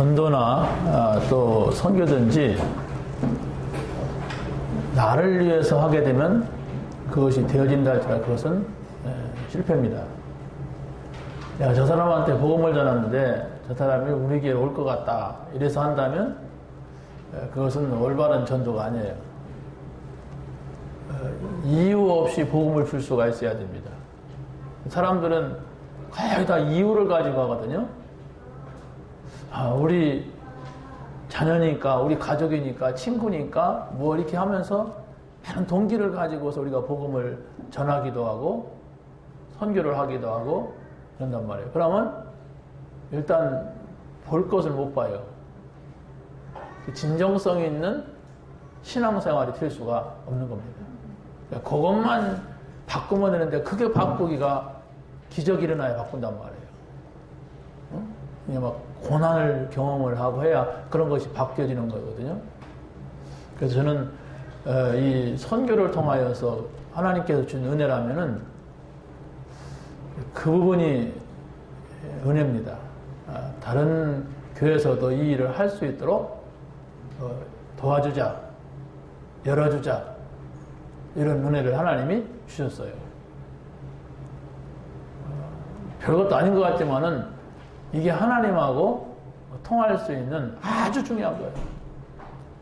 전도나 또 선교든지 나를 위해서 하게 되면 그것이 되어진다 할지라도 그것은 실패입니다. 내가 저 사람한테 복음을 전하는데 저 사람이 우리에게 올 것 같다 이래서 한다면 그것은 올바른 전도가 아니에요. 이유 없이 복음을 줄 수가 있어야 됩니다. 사람들은 거의 다 이유를 가지고 하거든요. 우리 자녀니까, 우리 가족이니까, 친구니까 뭐 이렇게 하면서 다른 동기를 가지고서 우리가 복음을 전하기도 하고 선교를 하기도 하고 그런단 말이에요. 그러면 일단 볼 것을 못 봐요. 진정성 있는 신앙생활이 될 수가 없는 겁니다. 그러니까 그것만 바꾸면 되는데 그게 바꾸기가 기적이 일어나야 바꾼단 말이에요. 그냥 막 고난을 경험을 하고 해야 그런 것이 바뀌어지는 거거든요. 그래서 저는 이 선교를 통하여서 하나님께서 준 은혜라면은 그 부분이 은혜입니다. 다른 교회에서도 이 일을 할 수 있도록 도와주자, 열어주자 이런 은혜를 하나님이 주셨어요. 별것도 아닌 것 같지만은 이게 하나님하고 통할 수 있는 아주 중요한 거예요.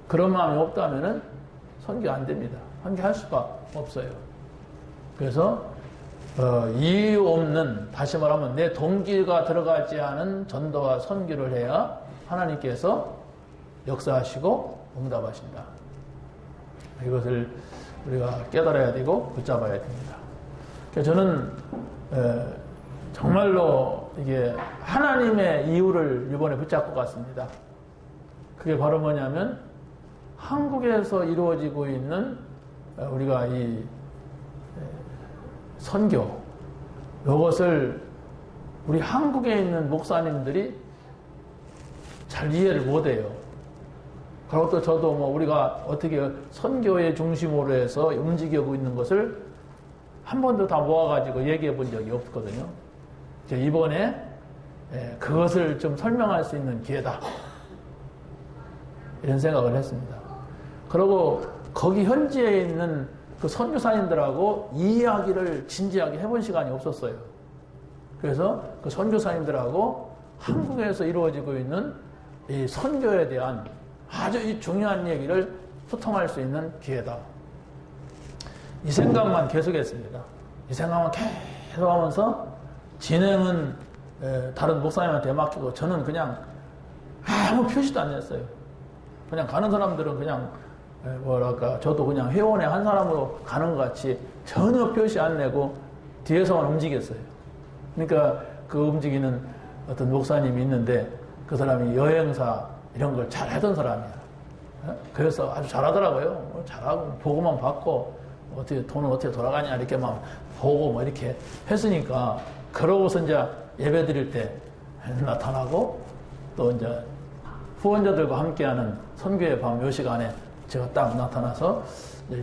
그런 마음이 없다면은 선교 안 됩니다. 선교할 수가 없어요. 그래서 이유 없는, 다시 말하면 내 동기가 들어가지 않은 전도와 선교를 해야 하나님께서 역사하시고 응답하신다. 이것을 우리가 깨달아야 되고 붙잡아야 됩니다. 그래서 저는 정말로 이게 하나님의 이유를 이번에 붙잡고 갔습니다. 그게 바로 뭐냐면 한국에서 이루어지고 있는 우리가 이 선교, 이것을 우리 한국에 있는 목사님들이 잘 이해를 못해요. 그리고 또 저도 뭐 우리가 어떻게 선교의 중심으로 해서 움직이고 있는 것을 한 번도 다 모아가지고 얘기해 본 적이 없거든요. 이번에 그것을 좀 설명할 수 있는 기회다. 이런 생각을 했습니다. 그리고 거기 현지에 있는 그 선교사님들하고 이 이야기를 진지하게 해본 시간이 없었어요. 그래서 그 선교사님들하고 한국에서 이루어지고 있는 이 선교에 대한 아주 이 중요한 얘기를 소통할 수 있는 기회다. 이 생각만 계속했습니다. 이 생각만 계속 하면서 진행은 다른 목사님한테 맡기고 저는 그냥 아무 표시도 안 냈어요. 그냥 가는 사람들은 그냥 뭐랄까 저도 그냥 회원의 한 사람으로 가는 것 같이 전혀 표시 안 내고 뒤에서만 움직였어요. 그러니까 그 움직이는 어떤 목사님이 있는데 그 사람이 여행사 이런 걸 잘 하던 사람이야. 그래서 아주 잘하더라고요. 잘하고 보고만 받고 어떻게 돈은 어떻게 돌아가냐 이렇게만 보고 뭐 이렇게 했으니까 그러고서 이제 예배 드릴 때 나타나고 또 이제 후원자들과 함께하는 선교의 밤 요 시간에 제가 딱 나타나서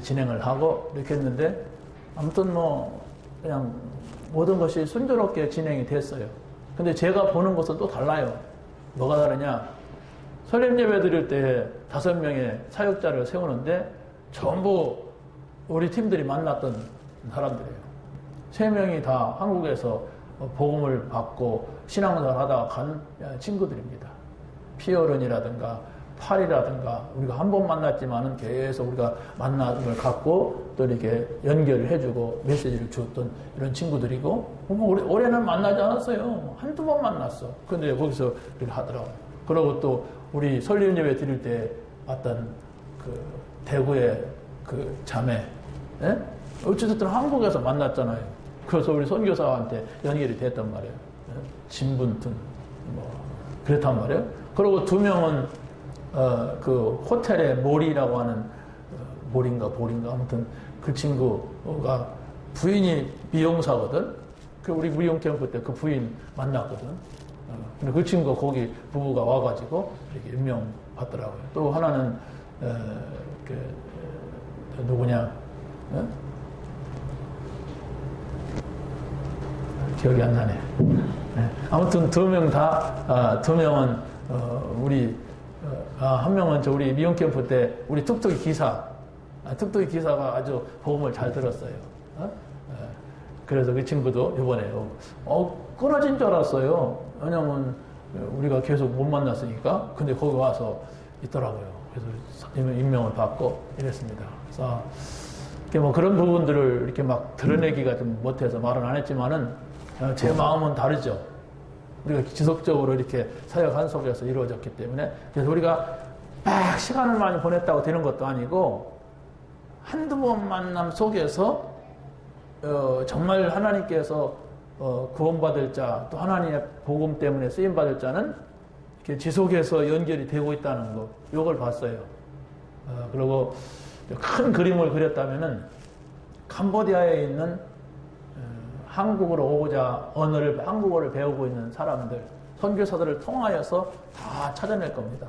진행을 하고 이렇게 했는데 아무튼 뭐 그냥 모든 것이 순조롭게 진행이 됐어요. 근데 제가 보는 것은 또 달라요. 뭐가 다르냐? 설립 예배 드릴 때 5명의 사역자를 세우는데 전부 우리 팀들이 만났던 사람들이에요. 3명이 다 한국에서 복음을 받고 신앙생활 하다가 간 친구들입니다. 피어른이라든가 팔이라든가 우리가 한 번 만났지만은 계속 우리가 만남을 갖고 또 이렇게 연결을 해주고 메시지를 주었던 이런 친구들이고 올해는 만나지 않았어요. 한두 번 만났어. 근데 거기서 이렇게 하더라고요. 그리고 또 우리 설립 예배 드릴 때 봤던 그 대구의 그 자매, 예? 어쨌든 한국에서 만났잖아요. 그래서 우리 선교사한테 연결이 됐단 말이에요. 진분튼 뭐 그랬단 말이에요. 그리고 2명은 그 호텔의 몰이라고 하는 몰인가 볼인가 아무튼 그 친구가 부인이 미용사거든. 그 우리 미용 캠프 때 그 부인 만났거든. 근데 그 친구가 거기 부부가 와가지고 이렇게 임명 받더라고요. 또 하나는 누구냐? 기억이 안 나네. 아무튼 2명 다, 2명은 한 명은 우리 미용 캠프 때 우리 툭툭이 기사가 아주 복음을 잘 들었어요. 그래서 그 친구도 이번에 끊어진 줄 알았어요. 왜냐면 우리가 계속 못 만났으니까. 근데 거기 와서 있더라고요. 그래서 임명을 받고 이랬습니다. 그래서 뭐 그런 부분들을 이렇게 막 드러내기가 좀 못해서 말은 안 했지만은 제 마음은 다르죠. 우리가 지속적으로 이렇게 사역한 속에서 이루어졌기 때문에. 그래서 우리가 막 시간을 많이 보냈다고 되는 것도 아니고 한두 번 만남 속에서 정말 하나님께서 구원받을 자, 또 하나님의 복음 때문에 쓰임받을 자는 이렇게 지속해서 연결이 되고 있다는 거, 이걸 봤어요. 그리고 큰 그림을 그렸다면은 캄보디아에 있는 한국으로 오고자 한국어를 배우고 있는 사람들, 선교사들을 통하여서 다 찾아낼 겁니다.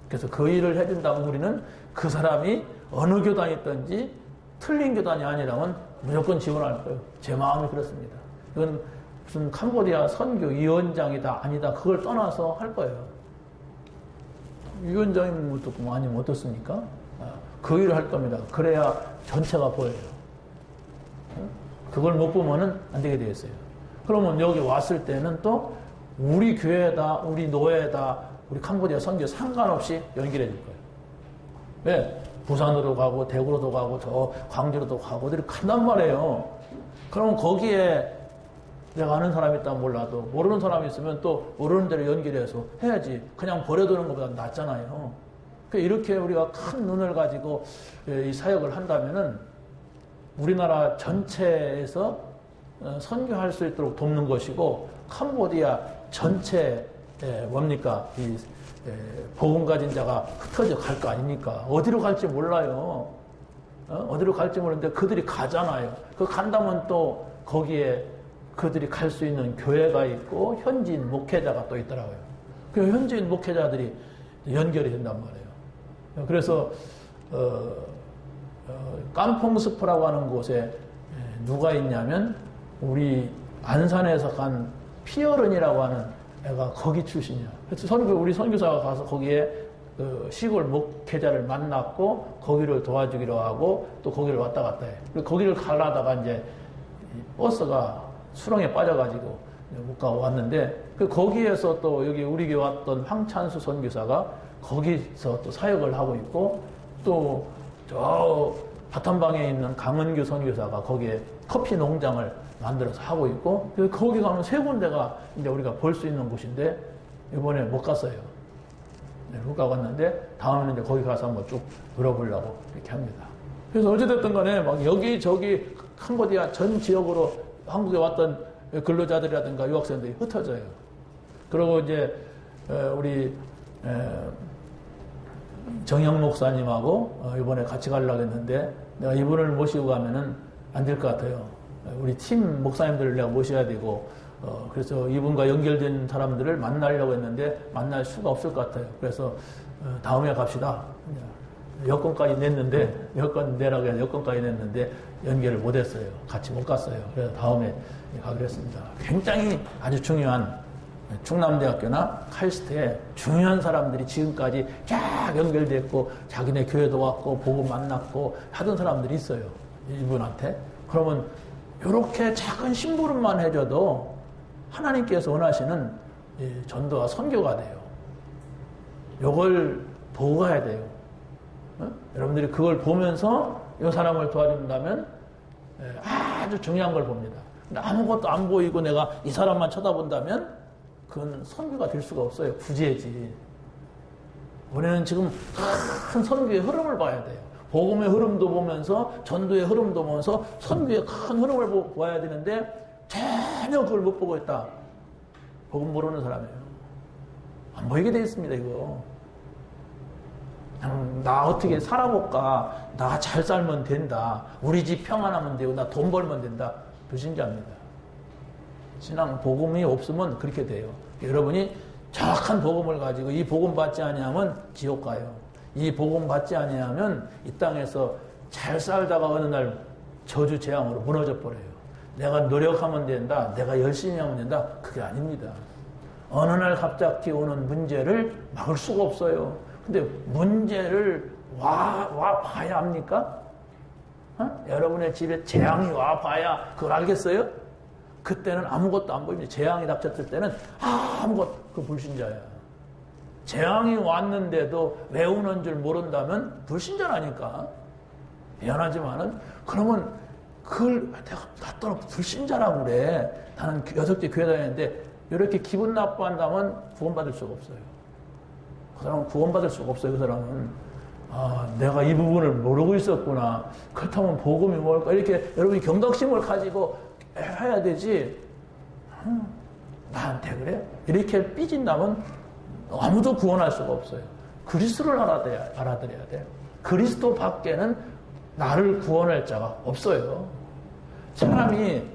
그래서 그 일을 해준다면 우리는 그 사람이 어느 교단이든지 틀린 교단이 아니라면 무조건 지원할 거예요. 제 마음이 그렇습니다. 이건 무슨 캄보디아 선교위원장이다 아니다 그걸 떠나서 할 거예요. 위원장이면 어떻고 아니면 어떻습니까? 그 일을 할 겁니다. 그래야 전체가 보여요. 그걸 못 보면은 안 되게 되어 있어요. 그러면 여기 왔을 때는 또 우리 교회다, 우리 노예다, 우리 캄보디아 선교 상관없이 연결해 줄 거예요. 왜? 부산으로 가고 대구로도 가고 저 광주로도 가고 어디로 간단 말이에요. 그러면 거기에 내가 아는 사람이 있다면 몰라도 모르는 사람이 있으면 또 모르는 데로 연결해서 해야지. 그냥 버려두는 것보다 낫잖아요. 이렇게 우리가 큰 눈을 가지고 이 사역을 한다면은 우리나라 전체에서 선교할 수 있도록 돕는 것이고 캄보디아 전체에 뭡니까? 이 복음 가진 자가 흩어져 갈 거 아닙니까? 어디로 갈지 몰라요. 어디로 갈지 모르는데 그들이 가잖아요. 그 간다면 또 거기에 그들이 갈 수 있는 교회가 있고 현지인 목회자가 또 있더라고요. 그 현지인 목회자들이 연결이 된단 말이에요. 그래서 깜퐁스프라고 하는 곳에 누가 있냐면 우리 안산에서 간 피어른이라고 하는 애가 거기 출신이야. 그래서 우리 선교사가 가서 거기에 시골 목회자를 만났고 거기를 도와주기로 하고 또 거기를 왔다 갔다 해. 그리고 거기를 가려다가 이제 버스가 수렁에 빠져가지고 못 가고 왔는데 거기에서 또 여기 우리 교회 왔던 황찬수 선교사가 거기서 또 사역을 하고 있고 또 저 바탄방에 있는 강은규 선교사가 거기에 커피 농장을 만들어서 하고 있고 거기 가면 세 군데가 이제 우리가 볼 수 있는 곳인데 이번에 못 갔어요. 못 가봤는데 다음에는 이제 거기 가서 한번 쭉 물어보려고 이렇게 합니다. 그래서 어찌됐든 간에 막 여기저기 캄보디아 전 지역으로 한국에 왔던 근로자들이라든가 유학생들이 흩어져요. 그리고 이제 우리 정영 목사님하고 이번에 같이 가려고 했는데 내가 이분을 모시고 가면은 안 될 것 같아요. 우리 팀 목사님들을 내가 모셔야 되고 그래서 이분과 연결된 사람들을 만나려고 했는데 만날 수가 없을 것 같아요. 그래서 다음에 갑시다. 여권까지 냈는데 여권 내라고 해서 여권까지 냈는데 연결을 못했어요. 같이 못 갔어요. 그래서 다음에 가기로 했습니다. 굉장히 아주 중요한 충남대학교나 카이스트에 중요한 사람들이 지금까지 쫙 연결됐고 자기네 교회도 왔고 보고 만났고 하던 사람들이 있어요. 이분한테. 그러면 이렇게 작은 심부름만 해줘도 하나님께서 원하시는 전도와 선교가 돼요. 이걸 보고 가야 돼요. 여러분들이 그걸 보면서 이 사람을 도와준다면 아주 중요한 걸 봅니다. 근데 아무것도 안 보이고 내가 이 사람만 쳐다본다면 그건 선교가 될 수가 없어요. 구제지. 우리는 지금 큰 선교의 흐름을 봐야 돼요. 복음의 흐름도 보면서 전도의 흐름도 보면서 선교의 큰 흐름을 봐야 되는데 전혀 그걸 못 보고 있다. 복음 모르는 사람이에요. 안 보이게 돼 있습니다. 이거. 나 어떻게 살아볼까? 나 잘 살면 된다. 우리 집 평안하면 되고 나 돈 벌면 된다. 불신자입니다. 신앙 복음이 없으면 그렇게 돼요. 여러분이 정확한 복음을 가지고 이 복음 받지 아니하면 지옥 가요. 이 복음 받지 아니하면 이 땅에서 잘 살다가 어느 날 저주 재앙으로 무너져 버려요. 내가 노력하면 된다. 내가 열심히 하면 된다. 그게 아닙니다. 어느 날 갑자기 오는 문제를 막을 수가 없어요. 근데 문제를 와 봐야 합니까? 여러분의 집에 재앙이 와 봐야 그걸 알겠어요? 그때는 아무것도 안 보입니다. 재앙이 닥쳤을 때는 아무것도 그 불신자야. 재앙이 왔는데도 왜 오는 줄 모른다면 불신자라니까. 미안하지만은 그러면 그걸 내가 나더러 불신자라고 그래. 나는 6개 교회 다니는데 이렇게 기분 나빠한다면 구원받을 수가 없어요. 그 사람은 구원받을 수가 없어요. 그 사람은 내가 이 부분을 모르고 있었구나. 그렇다면 복음이 뭘까? 이렇게 여러분이 경각심을 가지고 해야 되지. 나한테 그래? 이렇게 삐진다면 아무도 구원할 수가 없어요. 그리스도를 알아들어야 돼요. 그리스도 밖에는 나를 구원할 자가 없어요. 사람이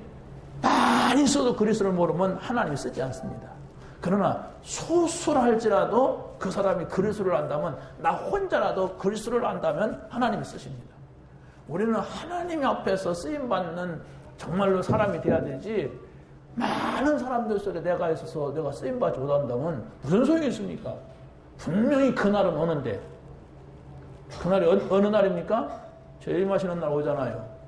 많이 써도 그리스도를 모르면 하나님이 쓰지 않습니다. 그러나 소수할지라도 그 사람이 그리스도를 안다면, 나 혼자라도 그리스도를 안다면 하나님이 쓰십니다. 우리는 하나님 앞에서 쓰임받는 정말로 사람이 돼야 되지, 많은 사람들 속에 내가 있어서 내가 쓰임받지 못한다면 무슨 소용이 있습니까? 분명히 그날은 오는데, 그날이 어느 날입니까? 재림하시는 날 오잖아요.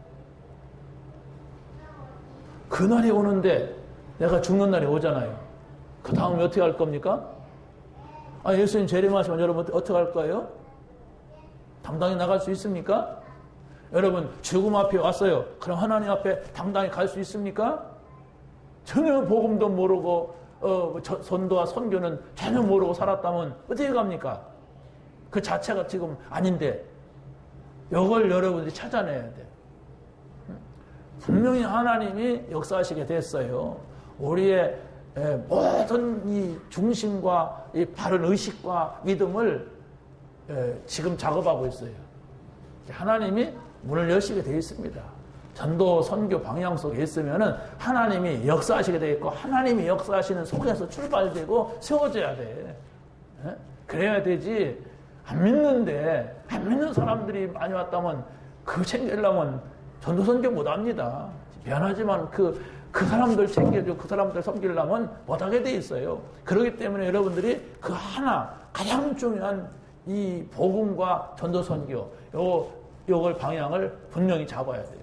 그날이 오는데 내가 죽는 날이 오잖아요. 그 다음에 어떻게 할 겁니까? 예수님 재림하시면 여러분 어떻게 할 거예요? 당당히 나갈 수 있습니까? 여러분 죽음 앞에 왔어요. 그럼 하나님 앞에 당당히 갈 수 있습니까? 전혀 복음도 모르고 선도와 선교는 전혀 모르고 살았다면 어떻게 갑니까? 그 자체가 지금 아닌데 이걸 여러분들이 찾아내야 돼요. 분명히 하나님이 역사하시게 됐어요. 우리의 모든 이 중심과 이 바른 의식과 믿음을 지금 작업하고 있어요. 하나님이 문을 여시게 되어 있습니다. 전도 선교 방향 속에 있으면은 하나님이 역사하시게 되어 있고, 하나님이 역사하시는 속에서 출발되고 세워져야 돼. 그래야 되지. 안 믿는 사람들이 많이 왔다면 그거 챙기려면 전도 선교 못 합니다. 미안하지만 그 사람들 챙겨주고 그 사람들 섬기려면 못하게 돼 있어요. 그렇기 때문에 여러분들이 그 하나 가장 중요한 이 복음과 전도 선교 요걸 방향을 분명히 잡아야 돼요.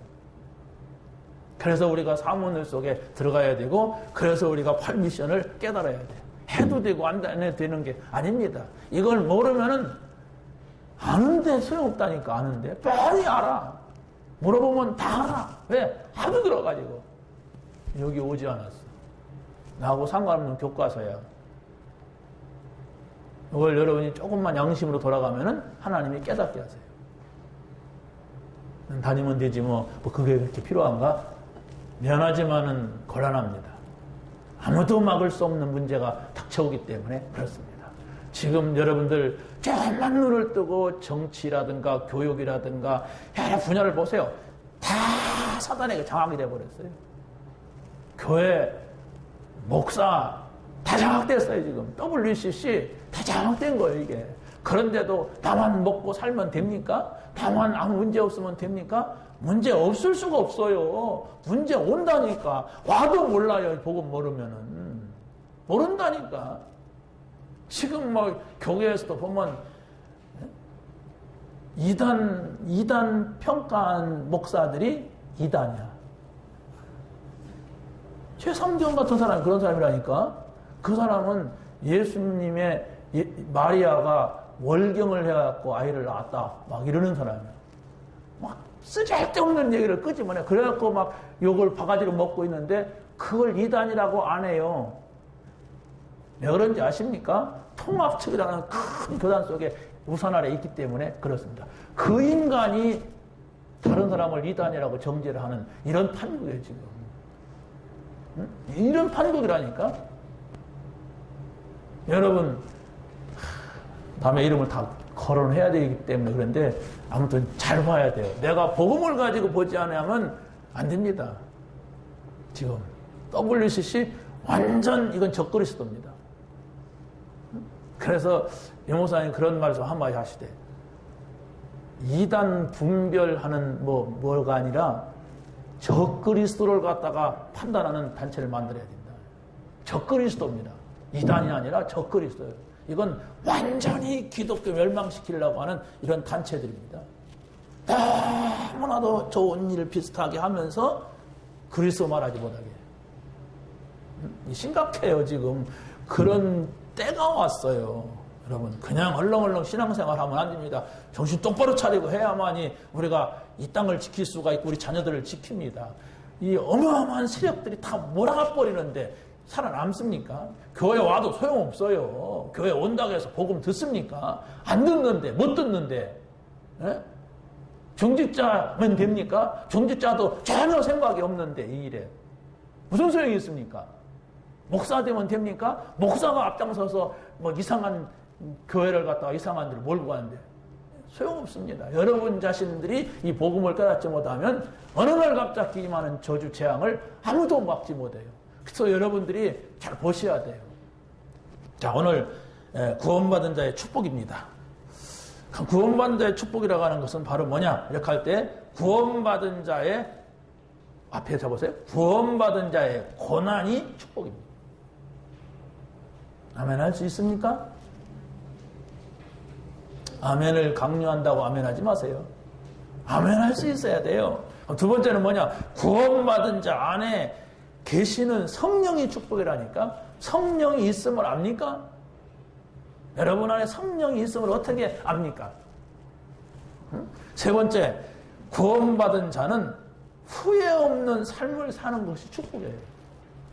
그래서 우리가 사문을 속에 들어가야 되고, 그래서 우리가 8미션을 깨달아야 돼요. 해도 되고 안 해도 되는 게 아닙니다. 이걸 모르면은 아는데 소용없다니까. 아는데 뻔히 알아. 물어보면 다 알아. 왜? 하도 들어가지고 여기 오지 않았어. 나하고 상관없는 교과서야. 이걸 여러분이 조금만 양심으로 돌아가면은 하나님이 깨닫게 하세요. 다니면 되지 뭐 그게 그렇게 필요한가? 미안하지만은 곤란합니다. 아무도 막을 수 없는 문제가 닥쳐오기 때문에 그렇습니다. 지금 여러분들 조금만 눈을 뜨고 정치라든가 교육이라든가 여러 분야를 보세요. 다 사단에게 장악이 돼버렸어요. 교회, 목사 다 장악됐어요. 지금 WCC 다 장악된 거예요. 이게. 그런데도 나만 먹고 살면 됩니까? 나만 아무 문제 없으면 됩니까? 문제 없을 수가 없어요. 문제 온다니까. 와도 몰라요. 복음 모르면은. 모른다니까. 지금 뭐 교회에서도 보면 이단 평가한 목사들이 이단이야. 최삼경 같은 사람이 그런 사람이라니까. 그 사람은 예수님의 마리아가 월경을 해갖고 아이를 낳았다 막 이러는 사람이야. 막 쓸데없는 얘기를 끄집어내. 그래갖고 막 욕을 바가지로 먹고 있는데 그걸 이단이라고 안 해요. 왜 그런지 아십니까? 통합 측이라는 큰 교단 속에 우산 아래 있기 때문에 그렇습니다. 그 인간이 다른 사람을 이단이라고 정죄를 하는 이런 판국이에요, 지금. 이런 판국이라니까? 여러분, 남의 이름을 다 거론해야 되기 때문에 그런데 아무튼 잘 봐야 돼요. 내가 복음을 가지고 보지 않으면 안 됩니다. 지금 WCC 완전 이건 적그리스도입니다. 그래서 유목사님 그런 말씀 한마디 하시대. 이단 분별하는 뭐가 아니라 적그리스도를 갖다가 판단하는 단체를 만들어야 된다. 적그리스도입니다. 이단이 아니라 적그리스도예요. 이건 완전히 기독교 멸망시키려고 하는 이런 단체들입니다. 너무나도 좋은 일 비슷하게 하면서 그리스도 말하지 못하게. 심각해요, 지금. 그런 때가 왔어요. 여러분, 그냥 얼렁얼렁 신앙생활 하면 안 됩니다. 정신 똑바로 차리고 해야만이 우리가 이 땅을 지킬 수가 있고 우리 자녀들을 지킵니다. 이 어마어마한 세력들이 다 몰아가 버리는데 살아남습니까? 교회 와도 소용없어요. 교회 온다고 해서 복음 듣습니까? 안 듣는데, 못 듣는데. 예? 중직자면 됩니까? 중직자도 전혀 생각이 없는데 이 일에 무슨 소용이 있습니까? 목사 되면 됩니까? 목사가 앞장서서 뭐 이상한 교회를 갖다가 이상한 데를 몰고 가는데 소용없습니다. 여러분 자신들이 이 복음을 깨닫지 못하면 어느 날 갑자기 임하는 저주 재앙을 아무도 막지 못해요. 그래서 여러분들이 잘 보셔야 돼요. 자, 오늘 구원받은 자의 축복입니다. 구원받은 자의 축복이라고 하는 것은 바로 뭐냐? 이렇게 할 때 구원받은 자의 앞에 잡으세요. 구원받은 자의 고난이 축복입니다. 아멘 할 수 있습니까? 아멘을 강요한다고 아멘 하지 마세요. 아멘 할 수 있어야 돼요. 두 번째는 뭐냐? 구원받은 자 안에 계시는 성령이 축복이라니까? 성령이 있음을 압니까? 여러분 안에 성령이 있음을 어떻게 압니까? 세 번째, 구원받은 자는 후회 없는 삶을 사는 것이 축복이에요.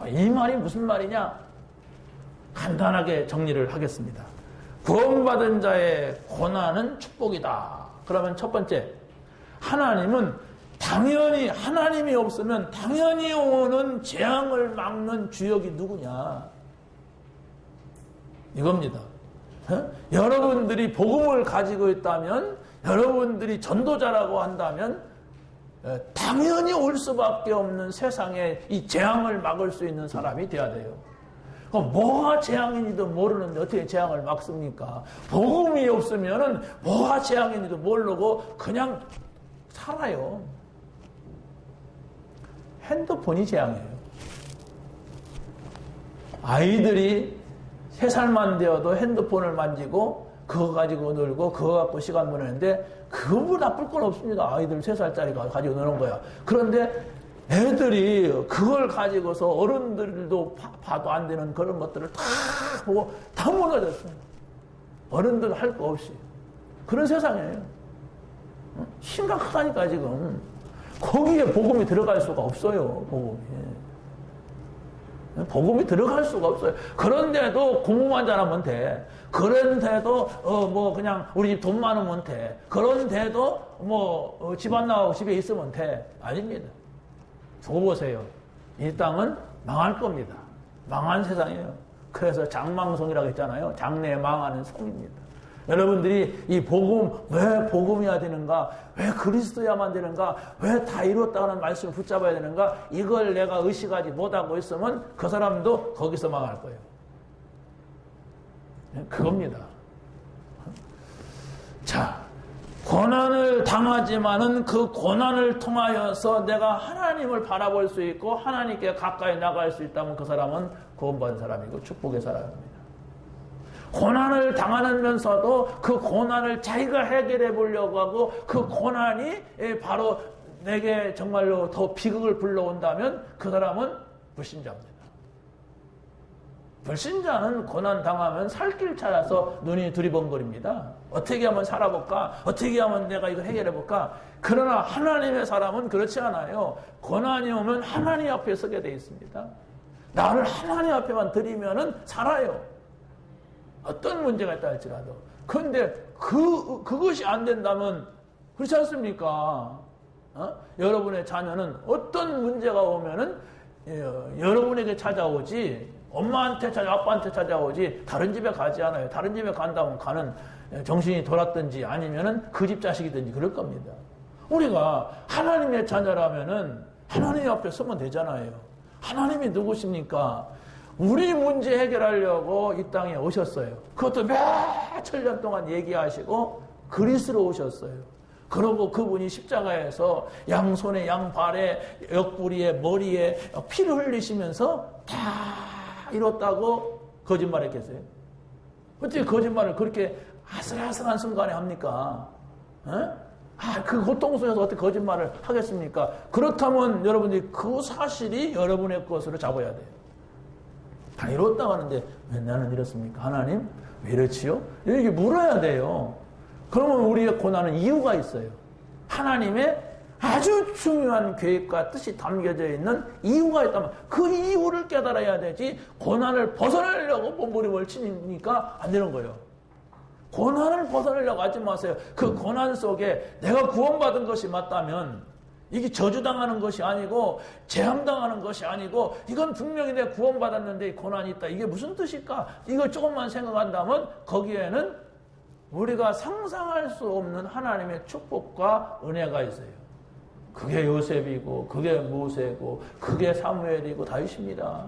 이 말이 무슨 말이냐? 간단하게 정리를 하겠습니다. 구원받은 자의 고난은 축복이다. 그러면 첫 번째, 하나님은 당연히 하나님이 없으면 당연히 오는 재앙을 막는 주역이 누구냐? 이겁니다. 여러분들이 복음을 가지고 있다면, 여러분들이 전도자라고 한다면 당연히 올 수밖에 없는 세상에 이 재앙을 막을 수 있는 사람이 돼야 돼요. 뭐가 재앙인지도 모르는데 어떻게 재앙을 막습니까? 복음이 없으면 뭐가 재앙인지도 모르고 그냥 살아요. 핸드폰이 재앙이에요. 아이들이 3살만 되어도 핸드폰을 만지고 그거 가지고 놀고 그거 갖고 시간 보내는데 그거보다 나쁠 건 없습니다. 아이들 3살짜리가 가지고 노는 거야. 그런데 애들이 그걸 가지고서 어른들도 봐도 안 되는 그런 것들을 다 보고 다 무너졌어요. 어른들 할 거 없이. 그런 세상이에요. 심각하다니까 지금. 거기에 복음이 들어갈 수가 없어요. 복음이 들어갈 수가 없어요. 그런데도 공부만 잘하면 돼. 그런데도 뭐 그냥 우리 집 돈 많으면 돼. 그런데도 뭐 집 안 나가고 집에 있으면 돼. 아닙니다. 두고 보세요. 이 땅은 망할 겁니다. 망한 세상이에요. 그래서 장망성이라고 했잖아요. 장래에 망하는 성입니다. 여러분들이 이 복음, 왜 복음이어야 되는가? 왜 그리스도야만 되는가? 왜 다 이뤘다는 말씀을 붙잡아야 되는가? 이걸 내가 의식하지 못하고 있으면 그 사람도 거기서 망할 거예요. 그겁니다. 자, 고난을 당하지만은 그 고난을 통하여서 내가 하나님을 바라볼 수 있고 하나님께 가까이 나갈 수 있다면 그 사람은 구원받은 사람이고 축복의 사람입니다. 고난을 당하면서도 그 고난을 자기가 해결해 보려고 하고 그 고난이 바로 내게 정말로 더 비극을 불러온다면 그 사람은 불신자입니다. 불신자는 고난 당하면 살 길 찾아서 눈이 두리번거립니다. 어떻게 하면 살아볼까? 어떻게 하면 내가 이걸 해결해볼까? 그러나 하나님의 사람은 그렇지 않아요. 고난이 오면 하나님 앞에 서게 되어 있습니다. 나를 하나님 앞에만 드리면은 살아요. 어떤 문제가 있다 할지라도. 그런데 그것이 안 된다면 그렇지 않습니까? 여러분의 자녀는 어떤 문제가 오면은 여러분에게 찾아오지 엄마한테 아빠한테 찾아오지 다른 집에 가지 않아요. 다른 집에 간다면 가는 정신이 돌았든지 아니면은 그 집 자식이든지 그럴 겁니다. 우리가 하나님의 자녀라면은 하나님 앞에 서면 되잖아요. 하나님이 누구십니까? 우리 문제 해결하려고 이 땅에 오셨어요. 그것도 몇천 년 동안 얘기하시고 그리스로 오셨어요. 그러고 그분이 십자가에서 양손에 양발에 옆구리에 머리에 피를 흘리시면서 다 이뤘다고 거짓말했겠어요? 어떻게 거짓말을 그렇게 아슬아슬한 순간에 합니까? 그 고통 속에서 어떻게 거짓말을 하겠습니까? 그렇다면 여러분들이 그 사실이 여러분의 것으로 잡아야 돼요. 다 이렇다고 하는데 왜 나는 이렇습니까? 하나님 왜 이렇지요? 이렇게 물어야 돼요. 그러면 우리의 고난은 이유가 있어요. 하나님의 아주 중요한 계획과 뜻이 담겨져 있는 이유가 있다면 그 이유를 깨달아야 되지, 고난을 벗어나려고 몸부림을 치니까 안 되는 거예요. 고난을 벗어나려고 하지 마세요. 그 고난 속에 내가 구원받은 것이 맞다면 이게 저주당하는 것이 아니고 재앙당하는 것이 아니고 이건 분명히 내가 구원받았는데 고난이 있다. 이게 무슨 뜻일까? 이걸 조금만 생각한다면 거기에는 우리가 상상할 수 없는 하나님의 축복과 은혜가 있어요. 그게 요셉이고 그게 모세고 그게 사무엘이고 다윗입니다.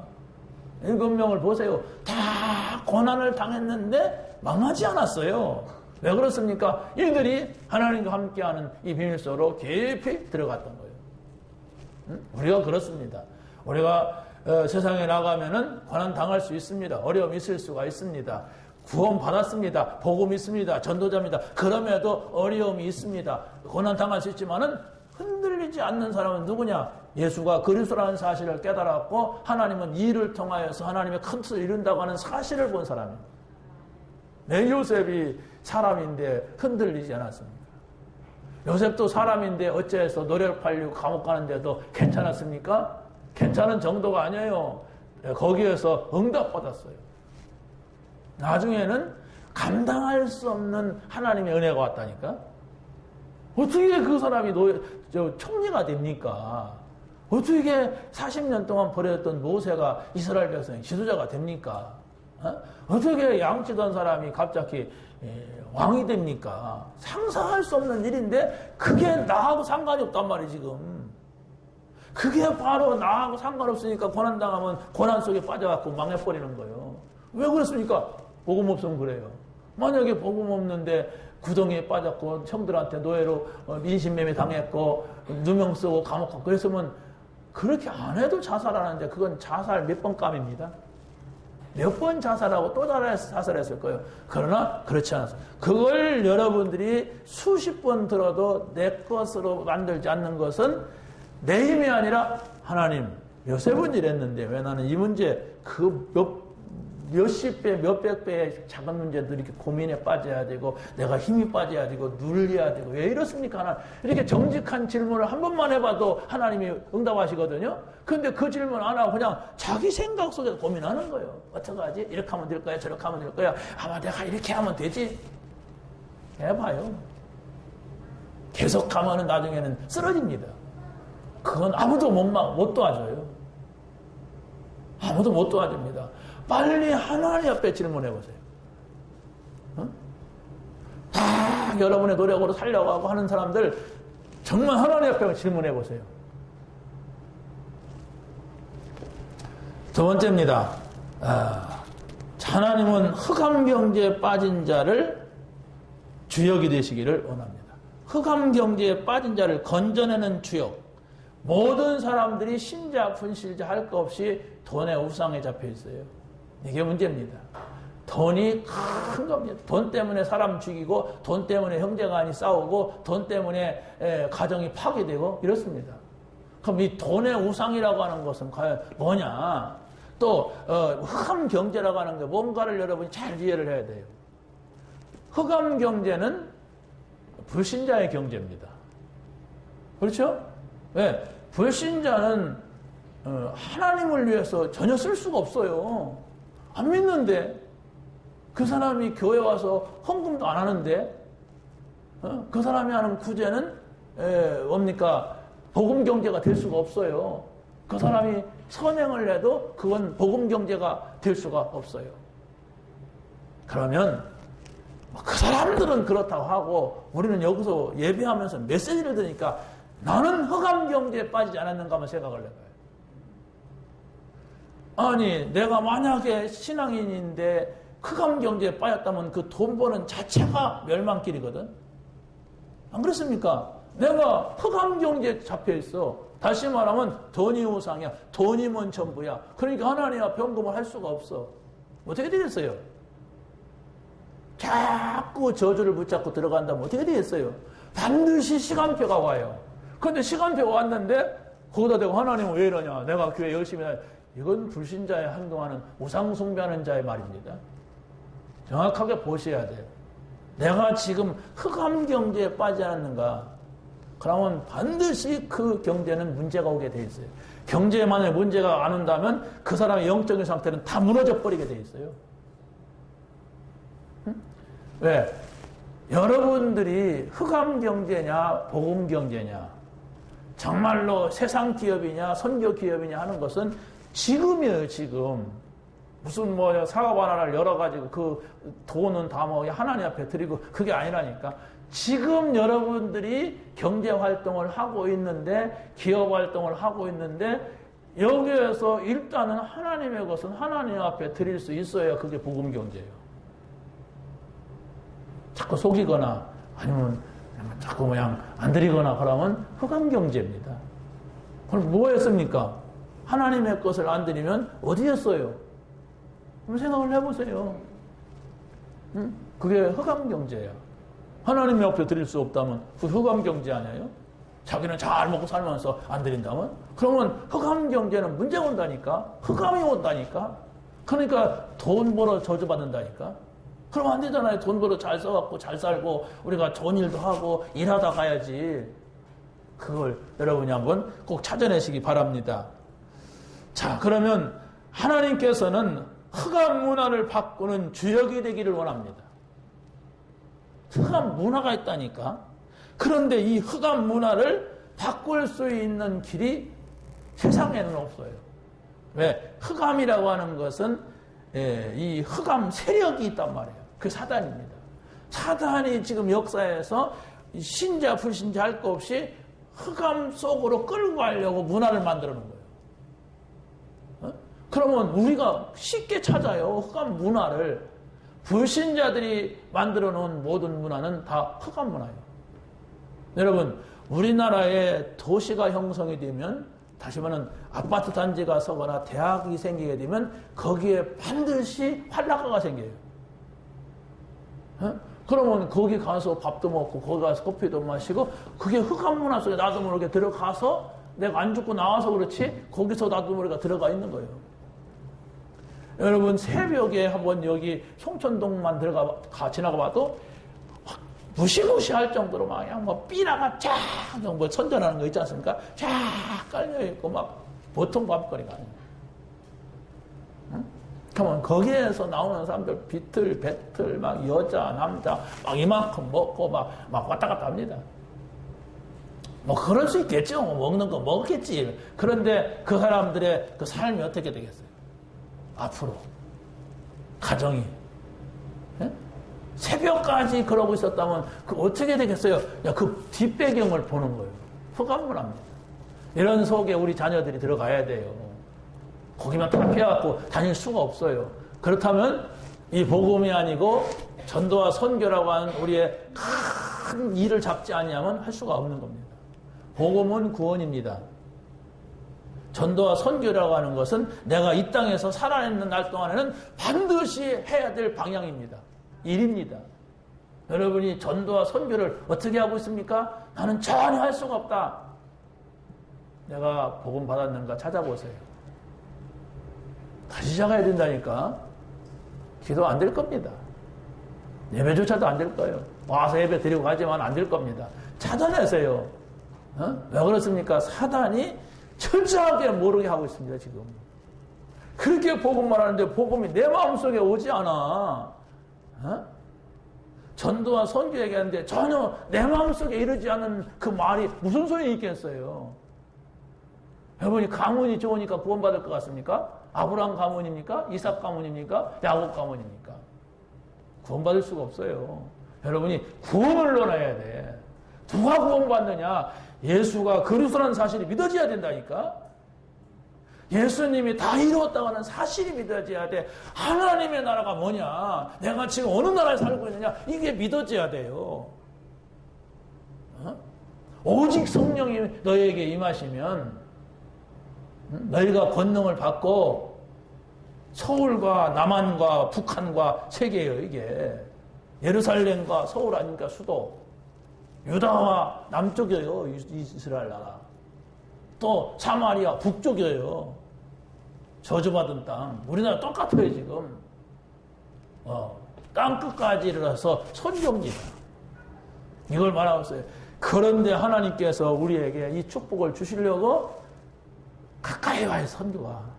7명을 보세요. 다 고난을 당했는데 망하지 않았어요. 왜 그렇습니까? 이들이 하나님과 함께하는 이 비밀 속으로 깊이 들어갔던 거예요. 우리가 그렇습니다. 우리가 세상에 나가면은 고난 당할 수 있습니다. 어려움이 있을 수가 있습니다. 구원 받았습니다. 복음이 있습니다. 전도자입니다. 그럼에도 어려움이 있습니다. 고난 당할 수 있지만은 흔들리지 않는 사람은 누구냐? 예수가 그리스도라는 사실을 깨달았고 하나님은 이를 통하여서 하나님의 큰 뜻을 이룬다고 하는 사실을 본 사람입니다. 내 요셉이 사람인데 흔들리지 않았습니까? 요셉도 사람인데 어째서 노래를 팔리고 감옥 가는데도 괜찮았습니까? 괜찮은 정도가 아니에요. 거기에서 응답받았어요. 나중에는 감당할 수 없는 하나님의 은혜가 왔다니까? 어떻게 그 사람이 총리가 됩니까? 어떻게 40년 동안 버렸던 모세가 이스라엘 백성의 지도자가 됩니까? 어떻게 양치던 사람이 갑자기 왕이 됩니까? 상상할 수 없는 일인데 그게 나하고 상관이 없단 말이에요, 지금. 그게 바로 나하고 상관없으니까 고난당하면 고난 속에 빠져갖고 망해버리는 거예요. 왜 그렇습니까? 복음 없으면 그래요. 만약에 복음 없는데 구덩이에 빠졌고 형들한테 노예로 인신매매 당했고 누명 쓰고 감옥 가고 그랬으면 그렇게 안 해도 자살하는데 그건 자살 몇 번 감입니다. 몇 번 자살하고 또 자살했을 거예요. 그러나 그렇지 않았어요. 그걸 여러분들이 수십 번 들어도 내 것으로 만들지 않는 것은 내 힘이 아니라 하나님 요셉은 이랬는데 왜 나는 이 문제 그 몇십 배, 몇백 배의 작은 문제도 이렇게 고민에 빠져야 되고 내가 힘이 빠져야 되고 눌려야 되고 왜 이렇습니까? 하나 이렇게 정직한 질문을 한 번만 해봐도 하나님이 응답하시거든요. 그런데 그 질문 안 하고 그냥 자기 생각 속에서 고민하는 거예요. 어떡하지? 이렇게 하면 될 거야? 저렇게 하면 될 거야? 아마 내가 이렇게 하면 되지? 해봐요. 계속 하면은 나중에는 쓰러집니다. 그건 아무도 못 도와줘요. 아무도 못 도와줍니다. 빨리 하나님 앞에 질문해보세요. 다 여러분의 노력으로 살려고 하고 하는 사람들 정말 하나님 앞에 질문해보세요. 두 번째입니다. 하나님은 흑암 경지에 빠진 자를 주역이 되시기를 원합니다. 흑암 경지에 빠진 자를 건져내는 주역. 모든 사람들이 신자, 분실자 할 것 없이 돈의 우상에 잡혀 있어요. 이게 문제입니다. 돈이 큰 겁니다. 돈 때문에 사람 죽이고 돈 때문에 형제간이 싸우고 돈 때문에 가정이 파괴되고 이렇습니다. 그럼 이 돈의 우상이라고 하는 것은 과연 뭐냐? 또 흑암 경제라고 하는 게 뭔가를 여러분이 잘 이해를 해야 돼요. 흑암 경제는 불신자의 경제입니다. 그렇죠? 네, 불신자는 하나님을 위해서 전혀 쓸 수가 없어요. 안 믿는데 그 사람이 교회 와서 헌금도 안 하는데 그 사람이 하는 구제는 뭡니까? 복음 경제가 될 수가 없어요. 그 사람이 선행을 해도 그건 복음 경제가 될 수가 없어요. 그러면 그 사람들은 그렇다고 하고 우리는 여기서 예배하면서 메시지를 들으니까 나는 흑암 경제에 빠지지 않았는가 하면 생각을 해봐요. 아니 내가 만약에 신앙인인데 흑암 경제에 빠졌다면 그 돈 버는 자체가 멸망길이거든. 안 그렇습니까? 내가 흑암 경제에 잡혀 있어. 다시 말하면 돈이 우상이야. 돈이면 전부야. 그러니까 하나님 앞에 헌금을 할 수가 없어. 어떻게 되겠어요? 자꾸 저주를 붙잡고 들어간다면 어떻게 되겠어요? 반드시 시간표가 와요. 그런데 시간표가 왔는데 거기다 대고 하나님은 왜 이러냐? 내가 교회 열심히 해. 이건 불신자의 한동안은 우상 숭배하는 자의 말입니다. 정확하게 보셔야 돼요. 내가 지금 흑암 경제에 빠지지 않았는가? 그러면 반드시 그 경제는 문제가 오게 돼 있어요. 경제에 만약에 문제가 안 온다면 그 사람의 영적인 상태는 다 무너져 버리게 돼 있어요. 응? 왜? 여러분들이 흑암 경제냐 복음 경제냐 정말로 세상 기업이냐 선교 기업이냐 하는 것은 지금이에요. 지금 무슨 뭐 사업 하나를 열어가지고 그 돈은 다 뭐 하나님 앞에 드리고 그게 아니라니까. 지금 여러분들이 경제 활동을 하고 있는데 기업 활동을 하고 있는데 여기에서 일단은 하나님의 것은 하나님 앞에 드릴 수 있어야 그게 복음 경제예요. 자꾸 속이거나 아니면 자꾸 그냥 안 드리거나 그러면 흑암 경제입니다. 그럼 뭐 했습니까? 하나님의 것을 안 드리면 어디에 써요? 한번 생각을 해보세요. 응? 그게 흑암 경제야. 하나님 앞에 드릴 수 없다면 그 흑암 경제 아니에요? 자기는 잘 먹고 살면서 안 드린다면? 그러면 흑암 경제는 문제가 온다니까? 흑암이 온다니까? 그러니까 돈 벌어 저주받는다니까? 그러면 안 되잖아요. 돈 벌어 잘 써갖고 잘 살고 우리가 좋은 일도 하고 일하다 가야지. 그걸 여러분이 한번 꼭 찾아내시기 바랍니다. 자, 그러면 하나님께서는 흑암 문화를 바꾸는 주역이 되기를 원합니다. 흑암 문화가 있다니까. 그런데 이 흑암 문화를 바꿀 수 있는 길이 세상에는 없어요. 왜? 흑암이라고 하는 것은 이 흑암 세력이 있단 말이에요. 그게 사단입니다. 사단이 지금 역사에서 신자 불신자 할 것 없이 흑암 속으로 끌고 가려고 문화를 만들어 놓은 거예요. 그러면 우리가 쉽게 찾아요. 흑암 문화를. 불신자들이 만들어 놓은 모든 문화는 다 흑암 문화예요. 여러분, 우리나라에 도시가 형성이 되면, 다시 말하면 아파트 단지가 서거나 대학이 생기게 되면 거기에 반드시 활락가가 생겨요. 그러면 거기 가서 밥도 먹고 거기 가서 커피도 마시고 그게 흑암 문화 속에 나도 모르게 들어가서 내가 안 죽고 나와서 그렇지 거기서 나도 모르게 들어가 있는 거예요. 여러분 새벽에 한번 여기 송천동만 지나가 봐도 무시무시할 정도로 막 그냥 뭐 삐라가 쫙 뭐 선전하는 거 있지 않습니까? 쫙 깔려있고 막 보통 밥거리가 아니에요. 응? 그러면 거기에서 나오는 사람들 비틀, 배틀, 막 여자, 남자 막 이만큼 먹고 막 왔다 갔다 합니다. 뭐 그럴 수 있겠죠. 먹는 거 먹겠지. 그런데 그 사람들의 그 삶이 어떻게 되겠어요? 앞으로 가정이 새벽까지 그러고 있었다면 그 어떻게 되겠어요? 야, 그 뒷배경을 보는 거예요. 흑암을 합니다. 이런 속에 우리 자녀들이 들어가야 돼요. 거기만 다 피해갖고 다닐 수가 없어요. 그렇다면 이 복음이 아니고 전도와 선교라고 하는 우리의 큰 일을 잡지 않으면 할 수가 없는 겁니다. 복음은 구원입니다. 전도와 선교라고 하는 것은 내가 이 땅에서 살아있는 날 동안에는 반드시 해야 될 방향입니다. 일입니다. 여러분이 전도와 선교를 어떻게 하고 있습니까? 나는 전혀 할 수가 없다. 내가 복음 받았는가 찾아보세요. 다시 시작해야 된다니까. 기도 안 될 겁니다. 예배조차도 안 될 거예요. 와서 예배 드리고 가지만 안 될 겁니다. 찾아내세요. 왜 그렇습니까? 사단이 철저하게 모르게 하고 있습니다, 지금. 그렇게 복음만 하는데 복음이 내 마음속에 오지 않아. 전도와 선교 얘기하는데 전혀 내 마음속에 이르지 않은 그 말이 무슨 소용이 있겠어요? 여러분이 가문이 좋으니까 구원받을 것 같습니까? 아브라함 가문입니까? 이삭 가문입니까? 야곱 가문입니까? 구원받을 수가 없어요. 여러분이 구원을 논해야 돼. 누가 구원받느냐? 예수가 그리스도라는 사실이 믿어져야 된다니까? 예수님이 다 이루었다고 하는 사실이 믿어져야 돼. 하나님의 나라가 뭐냐? 내가 지금 어느 나라에 살고 있느냐? 이게 믿어져야 돼요. 오직 성령이 너에게 임하시면 너희가 권능을 받고 서울과 남한과 북한과 세 개예요, 이게. 예루살렘과 서울 아닙니까, 수도. 유다와 남쪽이에요, 이스라엘 나라. 또 사마리아 북쪽이에요. 저주받은 땅. 우리나라 똑같아요, 지금. 땅 끝까지 이르러서 선교입니다. 이걸 말하고 있어요. 그런데 하나님께서 우리에게 이 축복을 주시려고 가까이 와요, 선교가.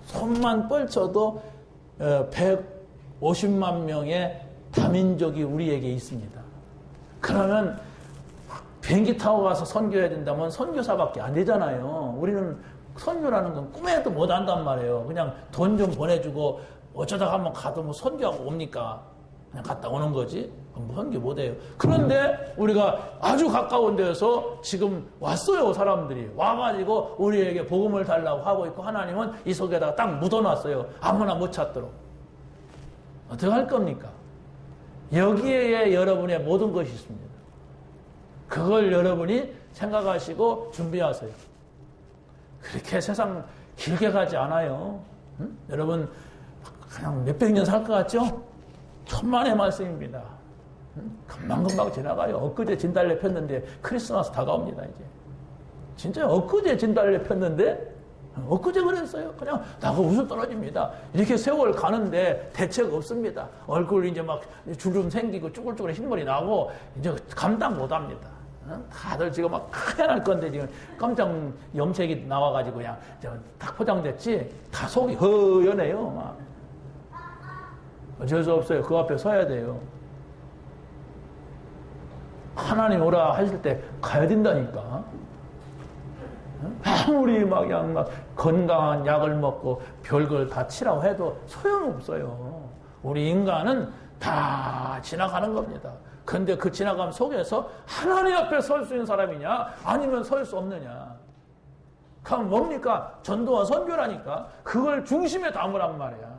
손만 뻘쳐도 150만 명의 다민족이 우리에게 있습니다. 그러면 비행기 타고 가서 선교해야 된다면 선교사밖에 안 되잖아요. 우리는 선교라는 건 꿈에도 못 한단 말이에요. 그냥 돈 좀 보내주고 어쩌다가 한번 가도 뭐 선교하고 옵니까? 그냥 갔다 오는 거지. 뭐 선교 못 해요. 그런데 우리가 아주 가까운 데서 지금 왔어요. 사람들이 와가지고 우리에게 복음을 달라고 하고 있고, 하나님은 이 속에다가 딱 묻어놨어요. 아무나 못 찾도록. 어떻게 할 겁니까? 여기에 여러분의 모든 것이 있습니다. 그걸 여러분이 생각하시고 준비하세요. 그렇게 세상 길게 가지 않아요. 응? 여러분 그냥 몇백 년 살 것 같죠? 천만의 말씀입니다. 응? 금방금방 지나가요. 엊그제 진달래 폈는데 크리스마스 다가옵니다. 이제 진짜 엊그제 진달래 폈는데 엊그제 그랬어요. 그냥 나가 웃음 떨어집니다. 이렇게 세월 가는데 대책 없습니다. 얼굴 이제 막 주름 생기고 쭈글쭈글 흰머리 나고 이제 감당 못합니다. 다들 지금 막 큰일 날 건데 지금 깜짝 염색이 나와가지고 그냥 딱 포장됐지. 다 속이 허연해요. 막. 어쩔 수 없어요. 그 앞에 서야 돼요. 하나님 오라 하실 때 가야 된다니까. 아무리 막 그냥 막 건강한 약을 먹고 별걸 다 치라고 해도 소용없어요. 우리 인간은 다 지나가는 겁니다. 근데 그 지나감 속에서 하나님 앞에 설 수 있는 사람이냐, 아니면 설 수 없느냐. 그럼 뭡니까? 전도와 선교라니까. 그걸 중심에 담으란 말이야.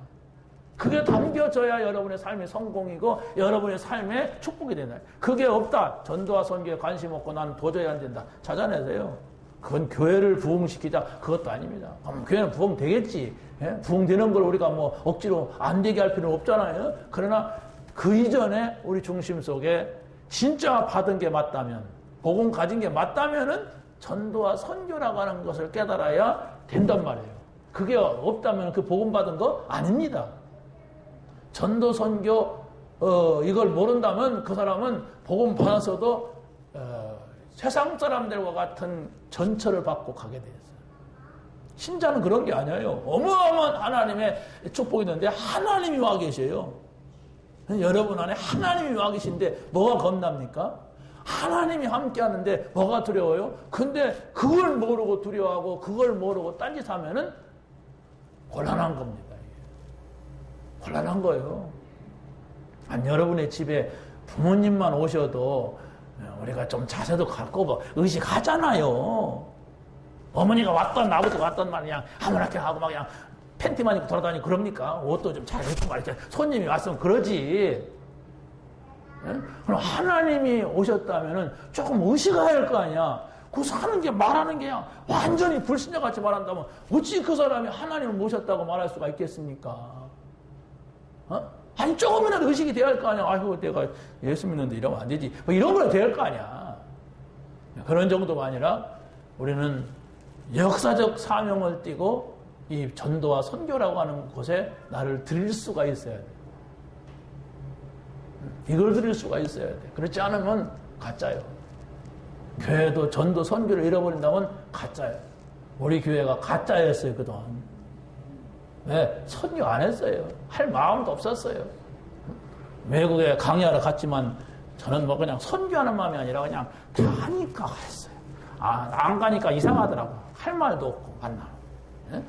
그게 담겨져야 여러분의 삶이 성공이고 여러분의 삶에 축복이 된다. 그게 없다. 전도와 선교에 관심 없고 나는 도저히 안 된다. 찾아내세요. 그건 교회를 부흥시키자, 그것도 아닙니다. 교회는 부흥되겠지. 예? 부흥되는 걸 우리가 뭐 억지로 안 되게 할 필요는 없잖아요. 그러나 그 이전에 우리 중심 속에 진짜 받은 게 맞다면, 복음 가진 게 맞다면은 전도와 선교라고 하는 것을 깨달아야 된단 말이에요. 그게 없다면 그 복음 받은 거 아닙니다. 전도, 선교, 이걸 모른다면 그 사람은 복음 받았어도 세상 사람들과 같은 전처를 받고 가게 되었어요. 신자는 그런 게 아니에요. 어마어마한 하나님의 축복이 있는데 하나님이 와 계셔요. 여러분 안에 하나님이 와 계신데 뭐가 겁납니까? 하나님이 함께 하는데 뭐가 두려워요? 근데 그걸 모르고 두려워하고 그걸 모르고 딴짓하면은 곤란한 겁니다. 곤란한 거예요. 아니, 여러분의 집에 부모님만 오셔도 우리가 좀 자세도 갖고 뭐 의식하잖아요. 어머니가 왔던 아버지가 왔던 말 그냥 아무렇게 하고 막 그냥 팬티만 입고 돌아다니고 그럽니까? 옷도 좀 잘 입고 말이죠. 손님이 왔으면 그러지. 예? 그럼 하나님이 오셨다면은 조금 의식해야 할 거 아니야. 그 사는 게 말하는 게 그냥 완전히 불신자같이 말한다면 어찌 그 사람이 하나님을 모셨다고 말할 수가 있겠습니까? 아니 조금이라도 의식이 돼야 할 거 아니야. 아이고 내가 예수 믿는데 이러면 안 되지. 뭐 이런 건 돼야 할 거 아니야. 그런 정도가 아니라 우리는 역사적 사명을 띠고 이 전도와 선교라고 하는 곳에 나를 드릴 수가 있어야 돼. 이걸 드릴 수가 있어야 돼. 그렇지 않으면 가짜예요. 교회도 전도, 선교를 잃어버린다면 가짜예요. 우리 교회가 가짜였어요, 그동안. 왜? 선교 안 했어요. 할 마음도 없었어요. 외국에 강의하러 갔지만 저는 뭐 그냥 선교하는 마음이 아니라 그냥 가니까 했어요. 안 가니까 이상하더라고. 할 말도 없고, 만나면. 예?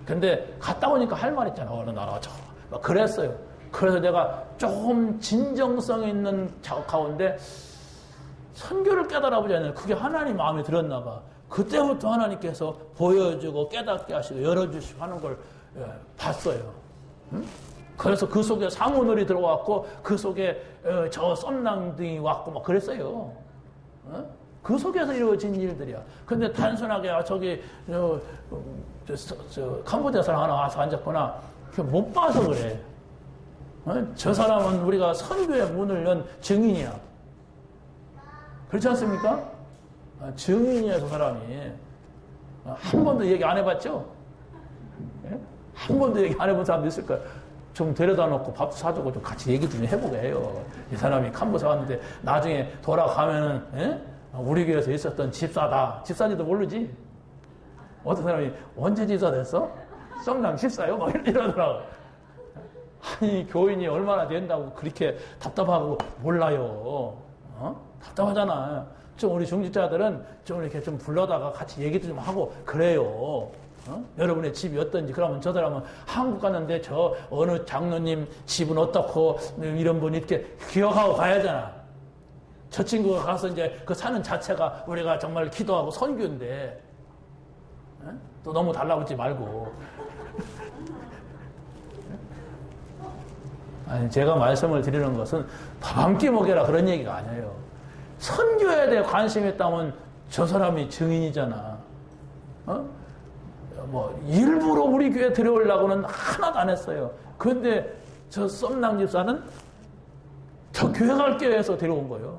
근데 갔다 오니까 할 말 있잖아. 어느 나라 저. 막 그랬어요. 그래서 내가 조금 진정성 있는 작업 가운데 선교를 깨달아보지 않아요. 그게 하나님 마음에 들었나 봐. 그때부터 하나님께서 보여주고 깨닫게 하시고 열어주시고 하는 걸 봤어요. 응? 그래서 그 속에 상우놀이 들어왔고 그 속에 저 썸남등이 왔고 막 그랬어요. 응? 그 속에서 이루어진 일들이야. 근데 단순하게 캄보디아 사람 하나 와서 앉았거나 못 봐서 그래. 저 사람은 우리가 선교의 문을 연 증인이야. 그렇지 않습니까? 증인이야, 저 사람이. 한 번도 얘기 안 해봤죠? 한 번도 얘기 안 해본 사람도 있을 거야. 좀 데려다 놓고 밥도 사주고 좀 같이 얘기 좀 해보게 해요. 이 사람이 캄보디아 왔는데 나중에 돌아가면은 우리 교회에서 있었던 집사다. 집사인지도 모르지? 어떤 사람이 언제 집사 됐어? 썸남 집사요? 막 이러더라고. 아니, 교인이 얼마나 된다고 그렇게 답답하고 몰라요. 답답하잖아. 좀 우리 중직자들은 좀 이렇게 좀 불러다가 같이 얘기도 좀 하고 그래요. 여러분의 집이 어떤지. 그러면 저 사람은 한국 갔는데 저 어느 장로님 집은 어떻고 이런 분이 이렇게 기억하고 가야잖아. 저 친구가 가서 이제 그 사는 자체가 우리가 정말 기도하고 선교인데 또 너무 달라붙지 말고. 아니, 제가 말씀을 드리는 것은 밥 한 끼 먹여라 그런 얘기가 아니에요. 선교에 대해 관심이 있다면 저 사람이 증인이잖아. 일부러 우리 교회 들어오려고는 하나도 안 했어요. 그런데 저 썸남 집사는 저 교회 갈게요 해서 데려온 거예요.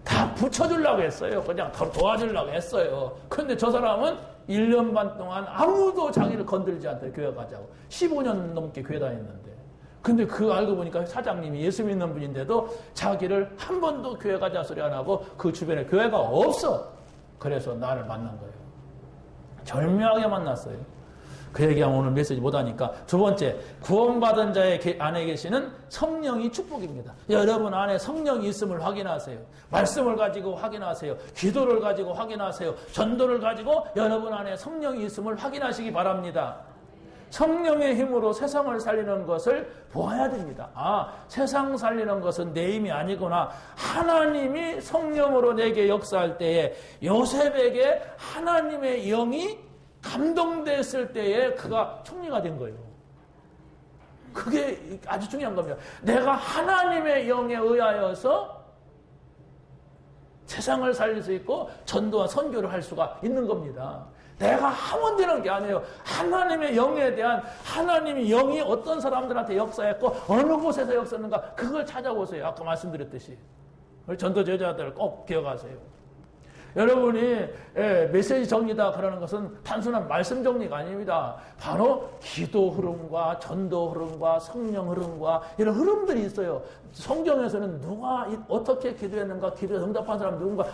다 붙여주려고 했어요. 그냥 도와주려고 했어요. 그런데 저 사람은 1년 반 동안 아무도 자기를 건들지 않대요. 교회 가자고. 15년 넘게 교회 다녔는데. 근데 알고 보니까 사장님이 예수 믿는 분인데도 자기를 한 번도 교회 가자 소리 안 하고 그 주변에 교회가 없어. 그래서 나를 만난 거예요. 절묘하게 만났어요. 그 얘기하면 오늘 메시지 못하니까. 두 번째, 구원받은 자의 안에 계시는 성령이 축복입니다. 여러분 안에 성령이 있음을 확인하세요. 말씀을 가지고 확인하세요. 기도를 가지고 확인하세요. 전도를 가지고 여러분 안에 성령이 있음을 확인하시기 바랍니다. 성령의 힘으로 세상을 살리는 것을 보아야 됩니다. 세상 살리는 것은 내 힘이 아니구나. 하나님이 성령으로 내게 역사할 때에 요셉에게 하나님의 영이 감동됐을 때에 그가 총리가 된 거예요. 그게 아주 중요한 겁니다. 내가 하나님의 영에 의하여서 세상을 살릴 수 있고 전도와 선교를 할 수가 있는 겁니다. 내가 하면 되는 게 아니에요. 하나님의 영에 대한 하나님의 영이 어떤 사람들한테 역사했고 어느 곳에서 역사했는가 그걸 찾아보세요. 아까 말씀드렸듯이. 우리 전도 제자들 꼭 기억하세요. 여러분이 메시지 정리다 그러는 것은 단순한 말씀 정리가 아닙니다. 바로 기도 흐름과 전도 흐름과 성령 흐름과 이런 흐름들이 있어요. 성경에서는 누가 어떻게 기도했는가, 기도에 응답한 사람 누군가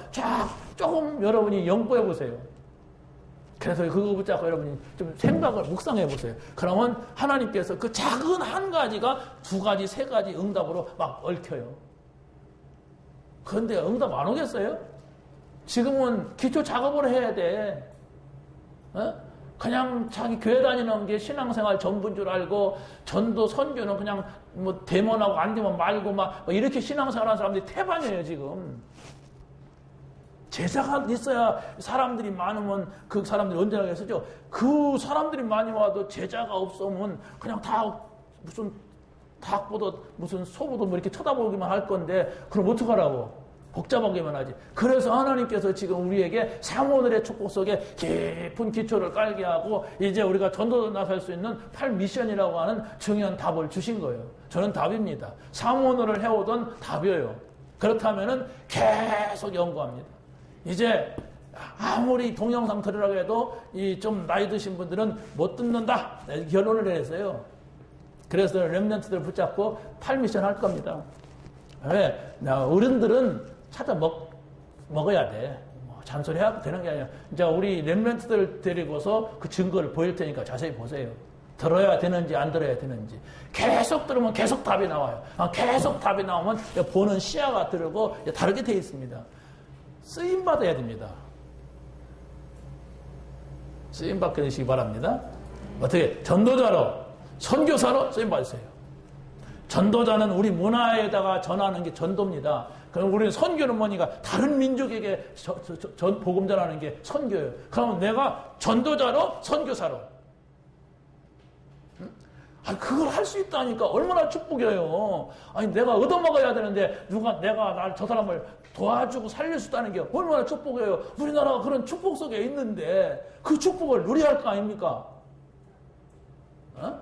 조금 여러분이 연구해 보세요. 그래서 그거 붙잡고 여러분이 좀 생각을 묵상해 보세요. 그러면 하나님께서 그 작은 한 가지가 2가지, 3가지 응답으로 막 얽혀요. 그런데 응답 안 오겠어요? 지금은 기초 작업을 해야 돼. 그냥 자기 교회 다니는 게 신앙생활 전부인 줄 알고 전도 선교는 그냥 뭐 되면하고 안 되면 말고 막 이렇게 신앙생활하는 사람들이 태반이에요 지금. 제자가 있어야 사람들이 많으면 그 사람들이 언제나 쓰죠. 그 사람들이 많이 와도 제자가 없으면 그냥 다 무슨 닭보다 무슨 소보다 뭐 이렇게 쳐다보기만 할 건데 그럼 어떡하라고. 복잡하게만 하지. 그래서 하나님께서 지금 우리에게 사모늘의 축복 속에 깊은 기초를 깔게 하고 이제 우리가 전도 나설 수 있는 8미션이라고 하는 중요한 답을 주신 거예요. 저는 답입니다. 사모늘을 해오던 답이에요. 그렇다면은 계속 연구합니다. 이제 아무리 동영상 들으라고 해도 이 좀 나이 드신 분들은 못 듣는다. 결론을 내렸어요. 그래서 렘넌트들 붙잡고 8미션 할 겁니다. 왜? 어른들은 찾아 먹어야 돼. 잔소리 하고 되는 게 아니라. 이제 우리 렘넌트들 데리고서 그 증거를 보일 테니까 자세히 보세요. 들어야 되는지 안 들어야 되는지. 계속 들으면 계속 답이 나와요. 계속 답이 나오면 보는 시야가 다르고 다르게 되어 있습니다. 쓰임받아야 됩니다. 쓰임받게 되시기 바랍니다. 어떻게? 전도자로, 선교사로 쓰임받으세요. 전도자는 우리 문화에다가 전하는 게 전도입니다. 그럼 우리는 선교는 뭐니까 다른 민족에게 복음 전하는 게 선교예요. 그러면 내가 전도자로 선교사로. 아니, 그걸 할 수 있다니까 얼마나 축복이에요. 아니, 내가 얻어먹어야 되는데 내가 저 사람을 도와주고 살릴 수 있다는 게 얼마나 축복이에요. 우리나라가 그런 축복 속에 있는데 그 축복을 누려야 할 거 아닙니까? 어?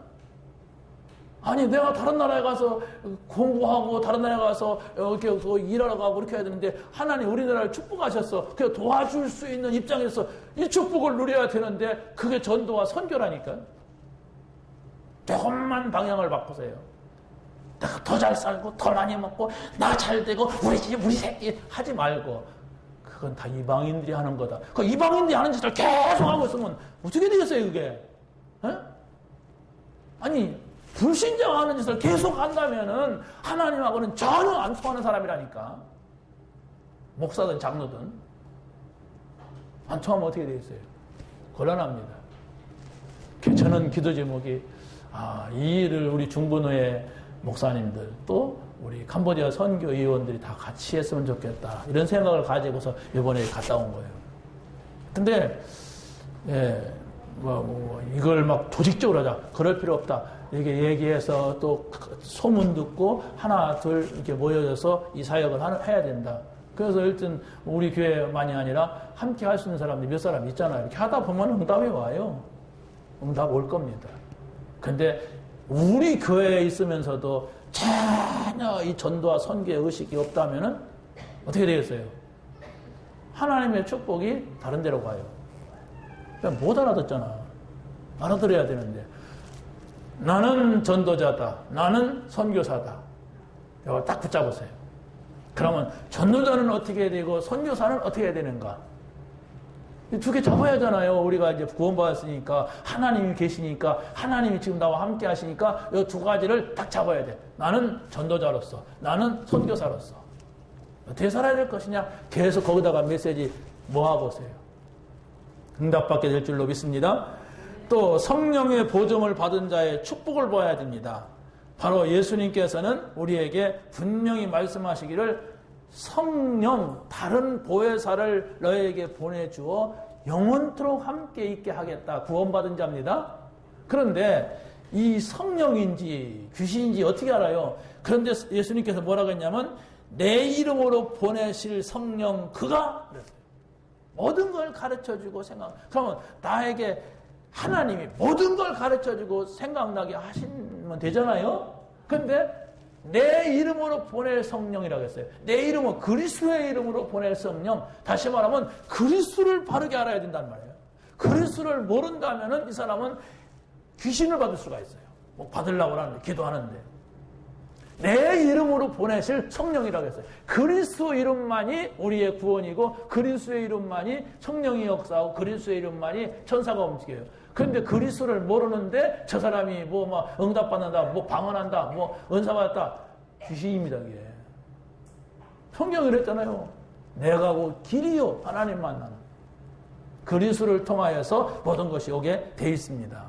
아니, 내가 다른 나라에 가서 공부하고 다른 나라에 가서 이렇게 일하러 가고 그렇게 해야 되는데 하나님 우리나라를 축복하셨어. 그냥 도와줄 수 있는 입장에서 이 축복을 누려야 되는데 그게 전도와 선교라니까. 조금만 방향을 바꾸세요. 내가 더 잘 살고 더 많이 먹고 나 잘 되고 우리 집 우리 새끼 하지 말고 그건 다 이방인들이 하는 거다. 그 이방인들이 하는 짓을 계속 하고 있으면 어떻게 되겠어요 그게? 에? 아니 불신자가 하는 짓을 계속 한다면은 하나님하고는 전혀 안 통하는 사람이라니까. 목사든 장로든 안 통하면 어떻게 되겠어요? 곤란합니다. 저는 기도 제목이 이 일을 우리 중분회 목사님들 또 우리 캄보디아 선교위원들이 다 같이 했으면 좋겠다 이런 생각을 가지고서 이번에 갔다 온 거예요. 근데 이걸 막 조직적으로 하자 그럴 필요 없다 이렇게 얘기해서 또 소문 듣고 하나 둘 이렇게 모여져서 이 사역을 해야 된다. 그래서 일단 우리 교회만이 아니라 함께 할 수 있는 사람들이 몇 사람 있잖아요. 이렇게 하다 보면 응답이 와요. 응답 올 겁니다. 근데 우리 교회에 있으면서도 전혀 이 전도와 선교의 의식이 없다면은 어떻게 되겠어요? 하나님의 축복이 다른 데로 가요. 그냥 못 알아듣잖아. 알아들어야 되는데. 나는 전도자다. 나는 선교사다. 이걸 딱 붙잡으세요. 그러면 전도자는 어떻게 되고 선교사는 어떻게 해야 되는가? 두 개 잡아야 하잖아요. 우리가 이제 구원받았으니까 하나님이 계시니까 하나님이 지금 나와 함께 하시니까 이 두 가지를 딱 잡아야 돼. 나는 전도자로서 나는 선교사로서 어떻게 살아야 될 것이냐? 계속 거기다가 메시지 모아보세요. 응답받게 될 줄로 믿습니다. 또 성령의 보증을 받은 자의 축복을 보아야 됩니다. 바로 예수님께서는 우리에게 분명히 말씀하시기를 성령 다른 보혜사를 너에게 보내주어 영원토록 함께 있게 하겠다. 구원받은 자입니다. 그런데 이 성령인지 귀신인지 어떻게 알아요? 그런데 예수님께서 뭐라고 했냐면 내 이름으로 보내실 성령 그가 그랬어요. 모든 걸 가르쳐주고 그러면 나에게 하나님이 모든 걸 가르쳐주고 생각나게 하시면 되잖아요. 그런데 내 이름으로 보낼 성령이라고 했어요. 내 이름은 그리스도의 이름으로 보낼 성령. 다시 말하면 그리스도를 바르게 알아야 된다는 말이에요. 그리스도를 모른다면 이 사람은 귀신을 받을 수가 있어요. 뭐 받으려고 하는데 기도하는데 내 이름으로 보내실 성령이라고 했어요. 그리스도 이름만이 우리의 구원이고 그리스도의 이름만이 성령이 역사하고 그리스도의 이름만이 천사가 움직여요. 그런데 그리스도를 모르는데 저 사람이 뭐 막 응답받는다, 뭐 방언한다, 뭐 은사 받았다. 귀신입니다, 그게. 성경이 그랬잖아요. 내가 그 길이요, 하나님 만나는. 그리스도를 통하여서 모든 것이 오게 돼 있습니다.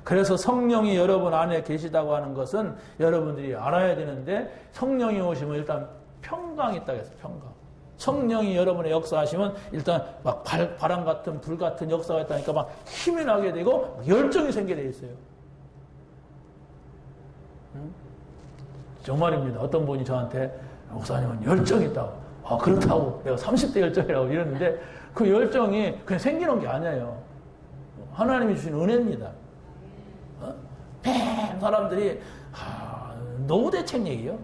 그래서 성령이 여러분 안에 계시다고 하는 것은 여러분들이 알아야 되는데 성령이 오시면 일단 평강이 있다고 했어요. 평강. 성령이 여러분의 역사하시면 일단 막 바람 같은 불 같은 역사가 있다니까 막 힘이 나게 되고 열정이 생기게 돼 있어요. 정말입니다. 어떤 분이 저한테 목사님은 열정이 있다고. 그렇다고 내가 30대 열정이라고 이러는데 그 열정이 그냥 생기는 게 아니에요. 하나님이 주신 은혜입니다. 사람들이 노후대책 얘기요.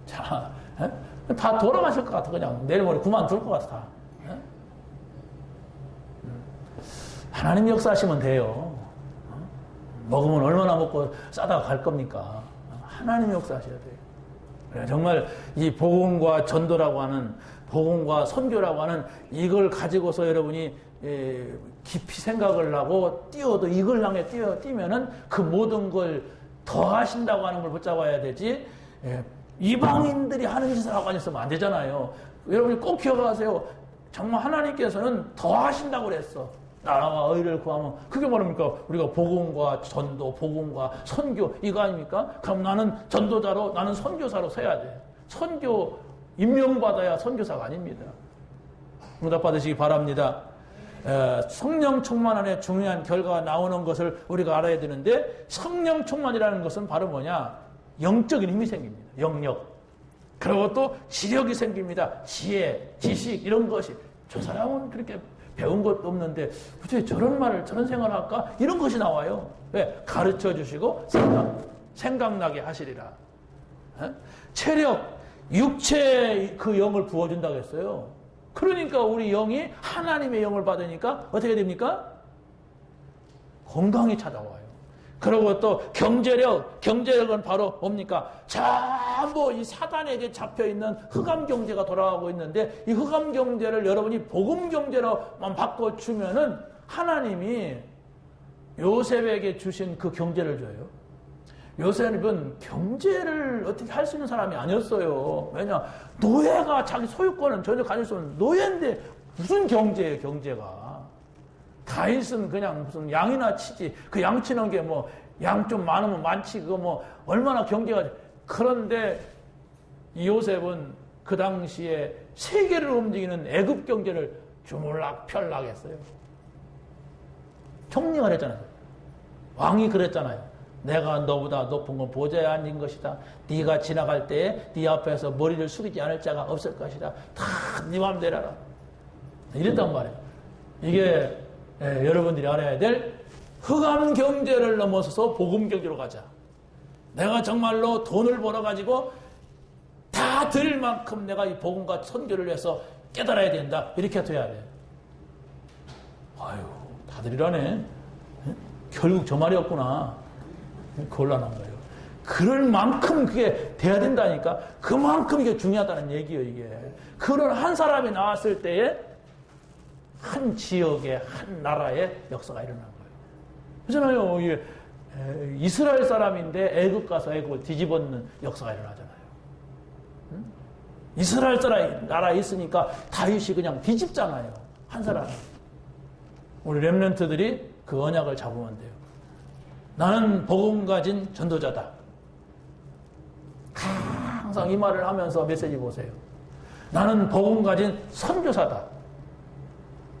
자, 다 돌아가실 것 같아. 그냥 내일 모레 그만둘 것 같아. 하나님 역사하시면 돼요. 먹으면 얼마나 먹고 싸다가 갈 겁니까? 하나님 역사하셔야 돼요. 정말 이 복음과 전도라고 하는 복음과 선교라고 하는 이걸 가지고서 여러분이 깊이 생각을 하고 뛰어도 이걸 향해 뛰면은 그 모든 걸 더 하신다고 하는 걸 붙잡아야 되지. 이방인들이 하는 짓을 하고 있으면 안 되잖아요. 여러분이 꼭 기억하세요. 정말 하나님께서는 더 하신다고 그랬어. 나라와 의를 구하면 그게 뭐랍니까? 우리가 복음과 전도, 복음과 선교 이거 아닙니까? 그럼 나는 전도자로 나는 선교사로 서야 돼. 선교 임명받아야 선교사가 아닙니다. 응답 받으시기 바랍니다. 성령 충만안에 중요한 결과가 나오는 것을 우리가 알아야 되는데, 성령 충만이라는 것은 바로 뭐냐? 영적인 힘이 생깁니다. 영역. 그리고 또 지력이 생깁니다. 지혜, 지식 이런 것이. 저 사람은 그렇게 배운 것도 없는데 어떻게 저런 말을 저런 생각을 할까? 이런 것이 나와요. 왜? 가르쳐 주시고 생각나게 하시리라. 체력, 육체의 그 영을 부어준다고 했어요. 그러니까 우리 영이 하나님의 영을 받으니까 어떻게 됩니까? 건강이 찾아와요. 그리고 또 경제력은 바로 뭡니까? 전부 이 사단에게 잡혀있는 흑암 경제가 돌아가고 있는데, 이 흑암 경제를 여러분이 복음 경제로만 바꿔주면은 하나님이 요셉에게 주신 그 경제를 줘요. 요셉은 경제를 어떻게 할 수 있는 사람이 아니었어요. 왜냐? 노예가 자기 소유권은 전혀 가질 수 없는 노예인데 무슨 경제예요, 경제가. 다윗은 그냥 무슨 양이나 치지. 그 양 치는 게 뭐, 양 좀 많으면 많지. 그거 뭐, 얼마나 경제가. 그런데 이 요셉은 그 당시에 세계를 움직이는 애굽 경제를 주물락펴락 했어요. 총리가 그랬잖아요. 왕이 그랬잖아요. 내가 너보다 높은 건 보좌에 앉은 것이다. 네가 지나갈 때에 네 앞에서 머리를 숙이지 않을 자가 없을 것이다. 다 네 맘대로 해라. 이랬단 말이에요. 이게 여러분들이 알아야 될 흑암 경제를 넘어서서 복음 경제로 가자. 내가 정말로 돈을 벌어가지고 다 드릴 만큼 내가 이 복음과 선교를 위해서 깨달아야 된다. 이렇게 돼야 돼. 아유, 다들 이러네. 결국 저 말이었구나. 곤란한 거예요. 그럴 만큼 그게 돼야 된다니까. 그만큼 이게 중요하다는 얘기예요, 이게. 그런 한 사람이 나왔을 때에 한 지역의, 한 나라의 역사가 일어난 거예요. 그렇잖아요. 이게 이스라엘 사람인데 애굽 가서 애굽을 뒤집어놓는 역사가 일어나잖아요. 응? 이스라엘 나라에 있으니까 다윗이 그냥 뒤집잖아요. 한 사람. 우리 렘넌트들이 그 언약을 잡으면 돼요. 나는 복음 가진 전도자다. 항상 이 말을 하면서 메시지 보세요. 나는 복음 가진 선교사다.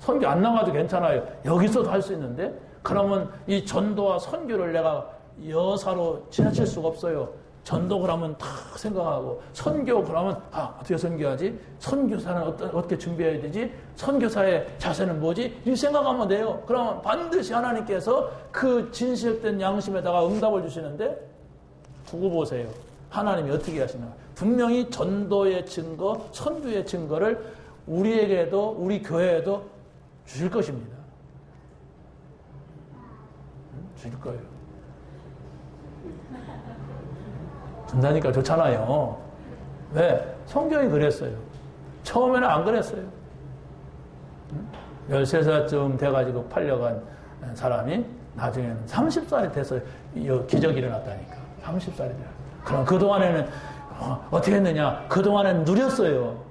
선교 안 나가도 괜찮아요. 여기서도 할 수 있는데, 그러면 이 전도와 선교를 내가 여사로 지나칠 수가 없어요. 전도 그러면 다 생각하고, 선교 그러면 어떻게 선교하지? 선교사는 어떻게 준비해야 되지? 선교사의 자세는 뭐지? 이렇게 생각하면 돼요. 그러면 반드시 하나님께서 그 진실된 양심에다가 응답을 주시는데, 두고 보세요. 하나님이 어떻게 하시나. 분명히 전도의 증거, 선교의 증거를 우리에게도, 우리 교회에도 주실 것입니다. 주실 거예요. 준다니까 좋잖아요. 왜? 성경이 그랬어요. 처음에는 안 그랬어요. 13살쯤 돼가지고 팔려간 사람이 나중에는 30살이 돼서 기적이 일어났다니까. 30살이 돼요. 그럼 그동안에는 어떻게 했느냐? 그동안에는 누렸어요.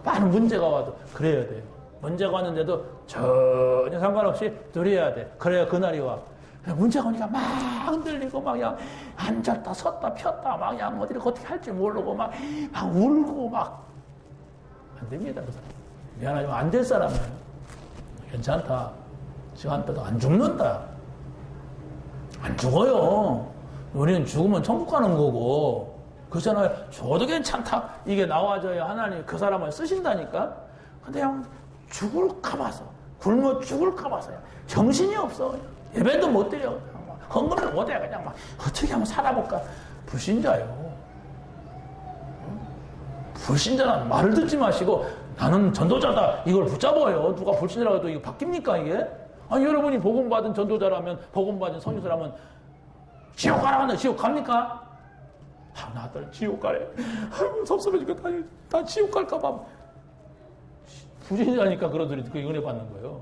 많은 문제가 와도 그래야 돼요. 문제가 왔는데도 전혀 상관없이 누려야 돼. 그래야 그날이 와. 문제가 오니까 막 흔들리고 막 그냥 앉았다 섰다 폈다 막 그냥 어디를 어떻게 할지 모르고 막 울고 막 안 됩니다. 그 사람. 미안하지만 안 될 사람은 괜찮다. 시간 빼도 안 죽는다. 안 죽어요. 우리는 죽으면 천국 가는 거고. 그렇잖아요. 죽어도 괜찮다. 이게 나와줘야 하나님 그 사람을 쓰신다니까. 근데 그냥 죽을까 봐서, 굶어 죽을까 봐서요. 정신이 없어. 예배도 못 드려. 헌금도 못 해. 그냥 막 어떻게 하면 살아볼까. 불신자요. 불신자는 말을 듣지 마시고 나는 전도자다. 이걸 붙잡아요. 누가 불신자라고 해도 이거 바뀝니까 이게? 아니 여러분이 복음받은 전도자라면, 복음받은 선교사라면 지옥 가라 하는데 지옥 갑니까? 나들 지옥 가래. 아이고 섭섭해지니까 다 지옥 갈까봐. 불신자니까 그러더니 그 은혜 받는 거예요.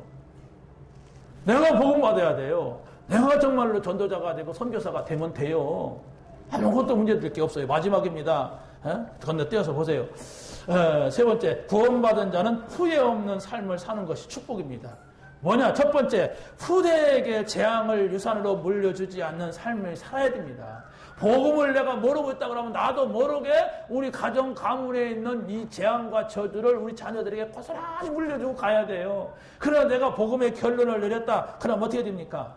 내가 복음 받아야 돼요. 내가 정말로 전도자가 되고 선교사가 되면 돼요. 아무것도 문제될 게 없어요. 마지막입니다. 건너뛰어서 보세요. 세 번째, 구원받은 자는 후회 없는 삶을 사는 것이 축복입니다. 뭐냐? 첫 번째, 후대에게 재앙을 유산으로 물려주지 않는 삶을 살아야 됩니다. 복음을 내가 모르고 있다 그러면 나도 모르게 우리 가정 가문에 있는 이 재앙과 저주를 우리 자녀들에게 고스란히 물려주고 가야 돼요. 그러나 내가 복음의 결론을 내렸다. 그럼 어떻게 됩니까?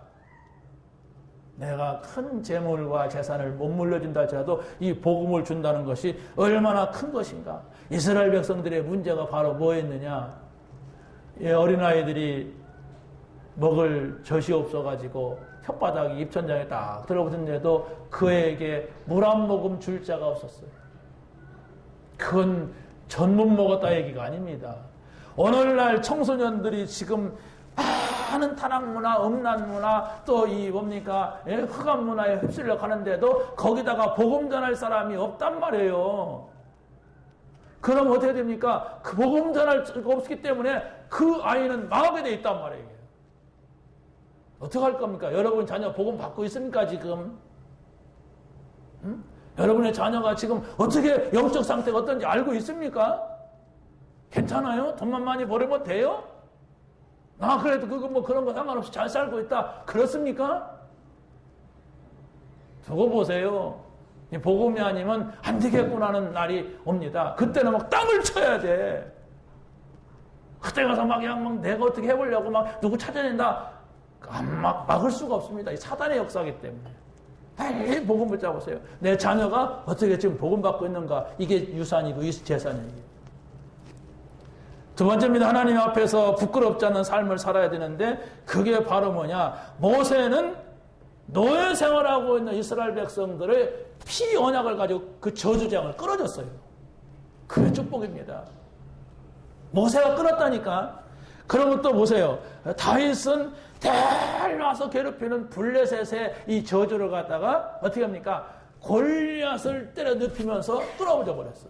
내가 큰 재물과 재산을 못 물려준다 할지라도 이 복음을 준다는 것이 얼마나 큰 것인가. 이스라엘 백성들의 문제가 바로 뭐였느냐. 어린아이들이 먹을 젖이 없어가지고 혓바닥이 입천장에 딱 들어붙은데도 그에게 물 한 모금 줄 자가 없었어요. 그건 전문 먹었다 얘기가 아닙니다. 오늘날 청소년들이 지금 많은 타락문화, 음란문화, 또 이 뭡니까? 흑암문화에 휩쓸려 가는데도 거기다가 복음 전할 사람이 없단 말이에요. 그럼 어떻게 됩니까? 그 복음 전할 수가 없기 때문에 그 아이는 망하게 돼 있단 말이에요. 어떻게 할 겁니까? 여러분 자녀 복음 받고 있습니까 지금? 응? 여러분의 자녀가 지금 어떻게 영적 상태가 어떤지 알고 있습니까? 괜찮아요? 돈만 많이 벌으면 돼요? 그래도 그거 뭐 그런 거 상관없이 잘 살고 있다. 그렇습니까? 두고 보세요. 복음이 아니면 안 되겠구나 하는 날이 옵니다. 그때는 막 땅을 쳐야 돼. 그때 가서 막 내가 어떻게 해보려고 막 누구 찾아낸다. 막을 수가 없습니다. 이 사단의 역사이기 때문에. 에이, 복음 붙잡으세요. 내 자녀가 어떻게 지금 복음 받고 있는가. 이게 유산이고 이 재산이에요. 두 번째입니다. 하나님 앞에서 부끄럽지 않은 삶을 살아야 되는데 그게 바로 뭐냐. 모세는 노예 생활하고 있는 이스라엘 백성들의 피 언약을 가지고 그 저주장을 끊어줬어요. 그게 축복입니다. 모세가 끊었다니까. 그러면 또 보세요. 다윗은 데려와서 괴롭히는 블레셋의 이 저주를 갖다가 어떻게 합니까? 골리앗을 때려 눕히면서 끊어져 버렸어.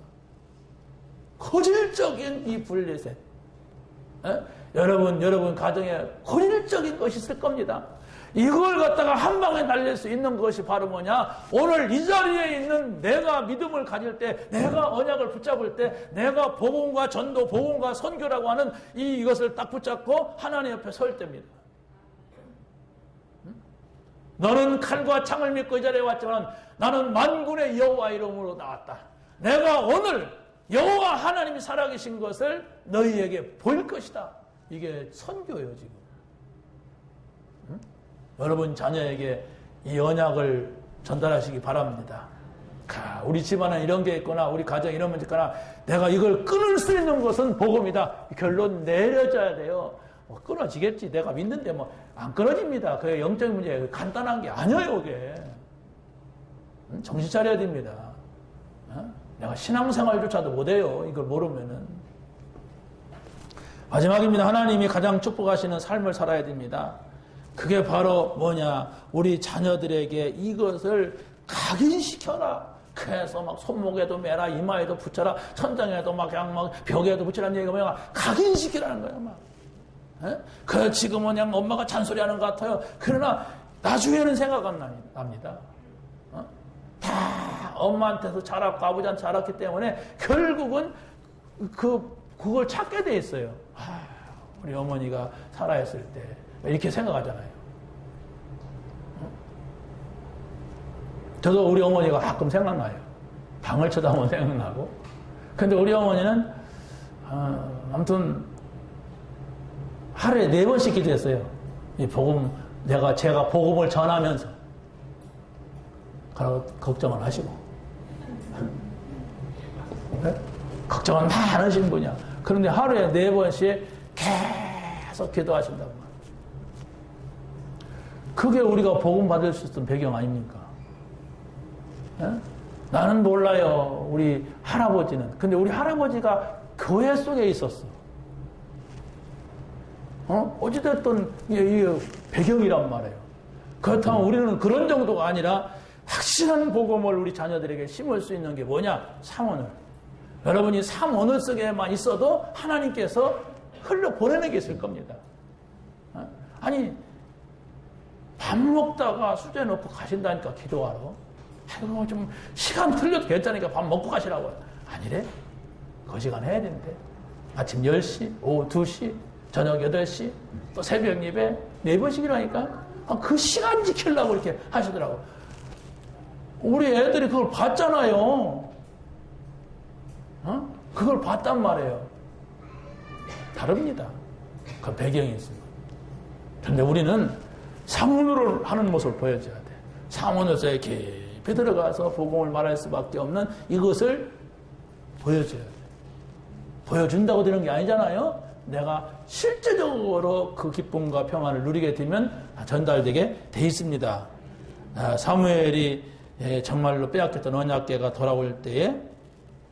고질적인 이 블레셋. 여러분 가정에 고질적인 것이 있을 겁니다. 이걸 갖다가 한 방에 날릴 수 있는 것이 바로 뭐냐? 오늘 이 자리에 있는 내가 믿음을 가질 때, 내가 언약을 붙잡을 때, 내가 복음과 전도, 복음과 선교라고 하는 이것을 딱 붙잡고 하나님 옆에 설 때입니다. 너는 칼과 창을 믿고 이 자리에 왔지만 나는 만군의 여호와 이름으로 나왔다. 내가 오늘 여호와 하나님이 살아계신 것을 너희에게 보일 것이다. 이게 선교예요 지금. 여러분 자녀에게 이 언약을 전달하시기 바랍니다. 우리 집안에 이런 게 있거나 우리 가정에 이런 문제 있거나 내가 이걸 끊을 수 있는 것은 복음이다. 결론 내려져야 돼요. 끊어지겠지. 내가 믿는데 안 끊어집니다. 그게 영적인 문제 간단한 게 아니에요. 그게. 정신 차려야 됩니다. 내가 신앙생활조차도 못해요. 이걸 모르면은. 마지막입니다. 하나님이 가장 축복하시는 삶을 살아야 됩니다. 그게 바로 뭐냐. 우리 자녀들에게 이것을 각인시켜라. 그래서 막 손목에도 매라, 이마에도 붙여라, 천장에도 막 벽에도 붙이라는 얘기가 뭐냐. 각인시키라는 거야, 막. 그래, 지금은 그냥 엄마가 잔소리하는 것 같아요. 그러나 나중에는 생각 안 납니다. 다 엄마한테서 자랐고 아버지한테 자랐기 때문에 결국은 그걸 찾게 돼 있어요. 우리 어머니가 살아있을 때 이렇게 생각하잖아요. 저도 우리 어머니가 가끔 생각나요. 방을 쳐다보면 생각나고. 근데 우리 어머니는 아무튼 하루에 4번씩 기도했어요. 이 복음, 제가 복음을 전하면서. 그러고 걱정을 하시고. 네? 걱정은 많으신 분이야. 그런데 하루에 4번씩 계속 기도하신다고. 그게 우리가 복음 받을 수 있던 배경 아닙니까? 네? 나는 몰라요. 우리 할아버지는. 근데 우리 할아버지가 교회 속에 있었어. 어찌됐든 이 배경이란 말이에요. 그렇다면 우리는 그런 정도가 아니라 확실한 복음을 우리 자녀들에게 심을 수 있는 게 뭐냐? 삼원을. 여러분이 삼원을 속에만 있어도 하나님께서 흘려보내는 게 있을 겁니다. 아니 밥 먹다가 수저 놓고 가신다니까 기도하러. 아이고 좀 시간 틀려도 괜찮으니까 밥 먹고 가시라고요. 아니래. 그 시간 해야 되는데. 아침 10시, 오후 2시, 저녁 8시, 또 새벽 예배 4번씩이라니까. 그 시간 지키려고 이렇게 하시더라고. 우리 애들이 그걸 봤잖아요. 그걸 봤단 말이에요. 다릅니다. 그 배경이 있습니다. 그런데 우리는 상문으로 하는 모습을 보여줘야 돼. 상문으로서 깊이 들어가서 복음을 말할 수밖에 없는 이것을 보여줘야 돼. 보여준다고 되는 게 아니잖아요. 내가 실제적으로 그 기쁨과 평안을 누리게 되면 전달되게 돼 있습니다. 사무엘이 정말로 빼앗겼던 언약궤가 돌아올 때에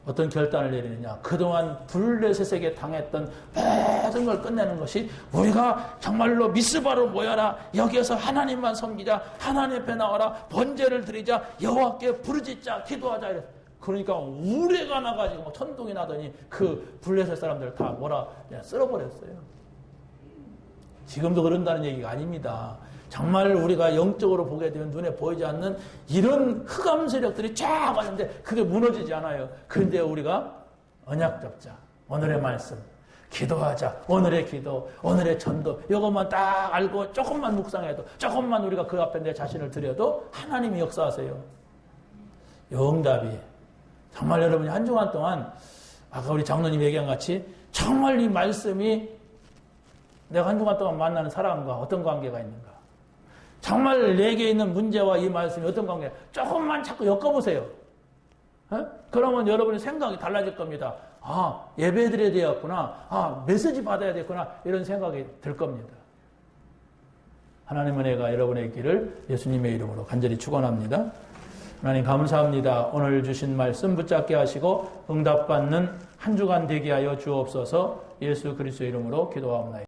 어떤 결단을 내리느냐. 그동안 블레셋에게 당했던 모든 걸 끝내는 것이 우리가 정말로 미스바로 모여라. 여기에서 하나님만 섬기자. 하나님 앞에 나와라. 번제를 드리자. 여호와께 부르짖자. 기도하자. 이랬어요. 그러니까 우레가 나가지고 천둥이 나더니 그 블레셋 사람들 다 쓸어버렸어요. 지금도 그런다는 얘기가 아닙니다. 정말 우리가 영적으로 보게 되면 눈에 보이지 않는 이런 흑암 세력들이 쫙 왔는데 그게 무너지지 않아요. 그런데 우리가 언약 잡자. 오늘의 말씀. 기도하자. 오늘의 기도, 오늘의 전도. 이것만 딱 알고 조금만 묵상해도, 조금만 우리가 그 앞에 내 자신을 드려도 하나님이 역사하세요. 영답이. 정말 여러분이 한 주간 동안 아까 우리 장로님 얘기한 같이 정말 이 말씀이 내가 한 주간 동안 만나는 사람과 어떤 관계가 있는가. 정말 내게 있는 문제와 이 말씀이 어떤 관계가 조금만 자꾸 엮어보세요. 그러면 여러분의 생각이 달라질 겁니다. 아, 예배 드려야 되었구나. 아, 메시지 받아야 되겠구나. 이런 생각이 들 겁니다. 하나님의 은혜가 여러분의 길을 예수님의 이름으로 간절히 축원합니다. 하나님 감사합니다. 오늘 주신 말씀 붙잡게 하시고 응답받는 한 주간 되게 하여 주옵소서. 예수 그리스도의 이름으로 기도하옵나이다.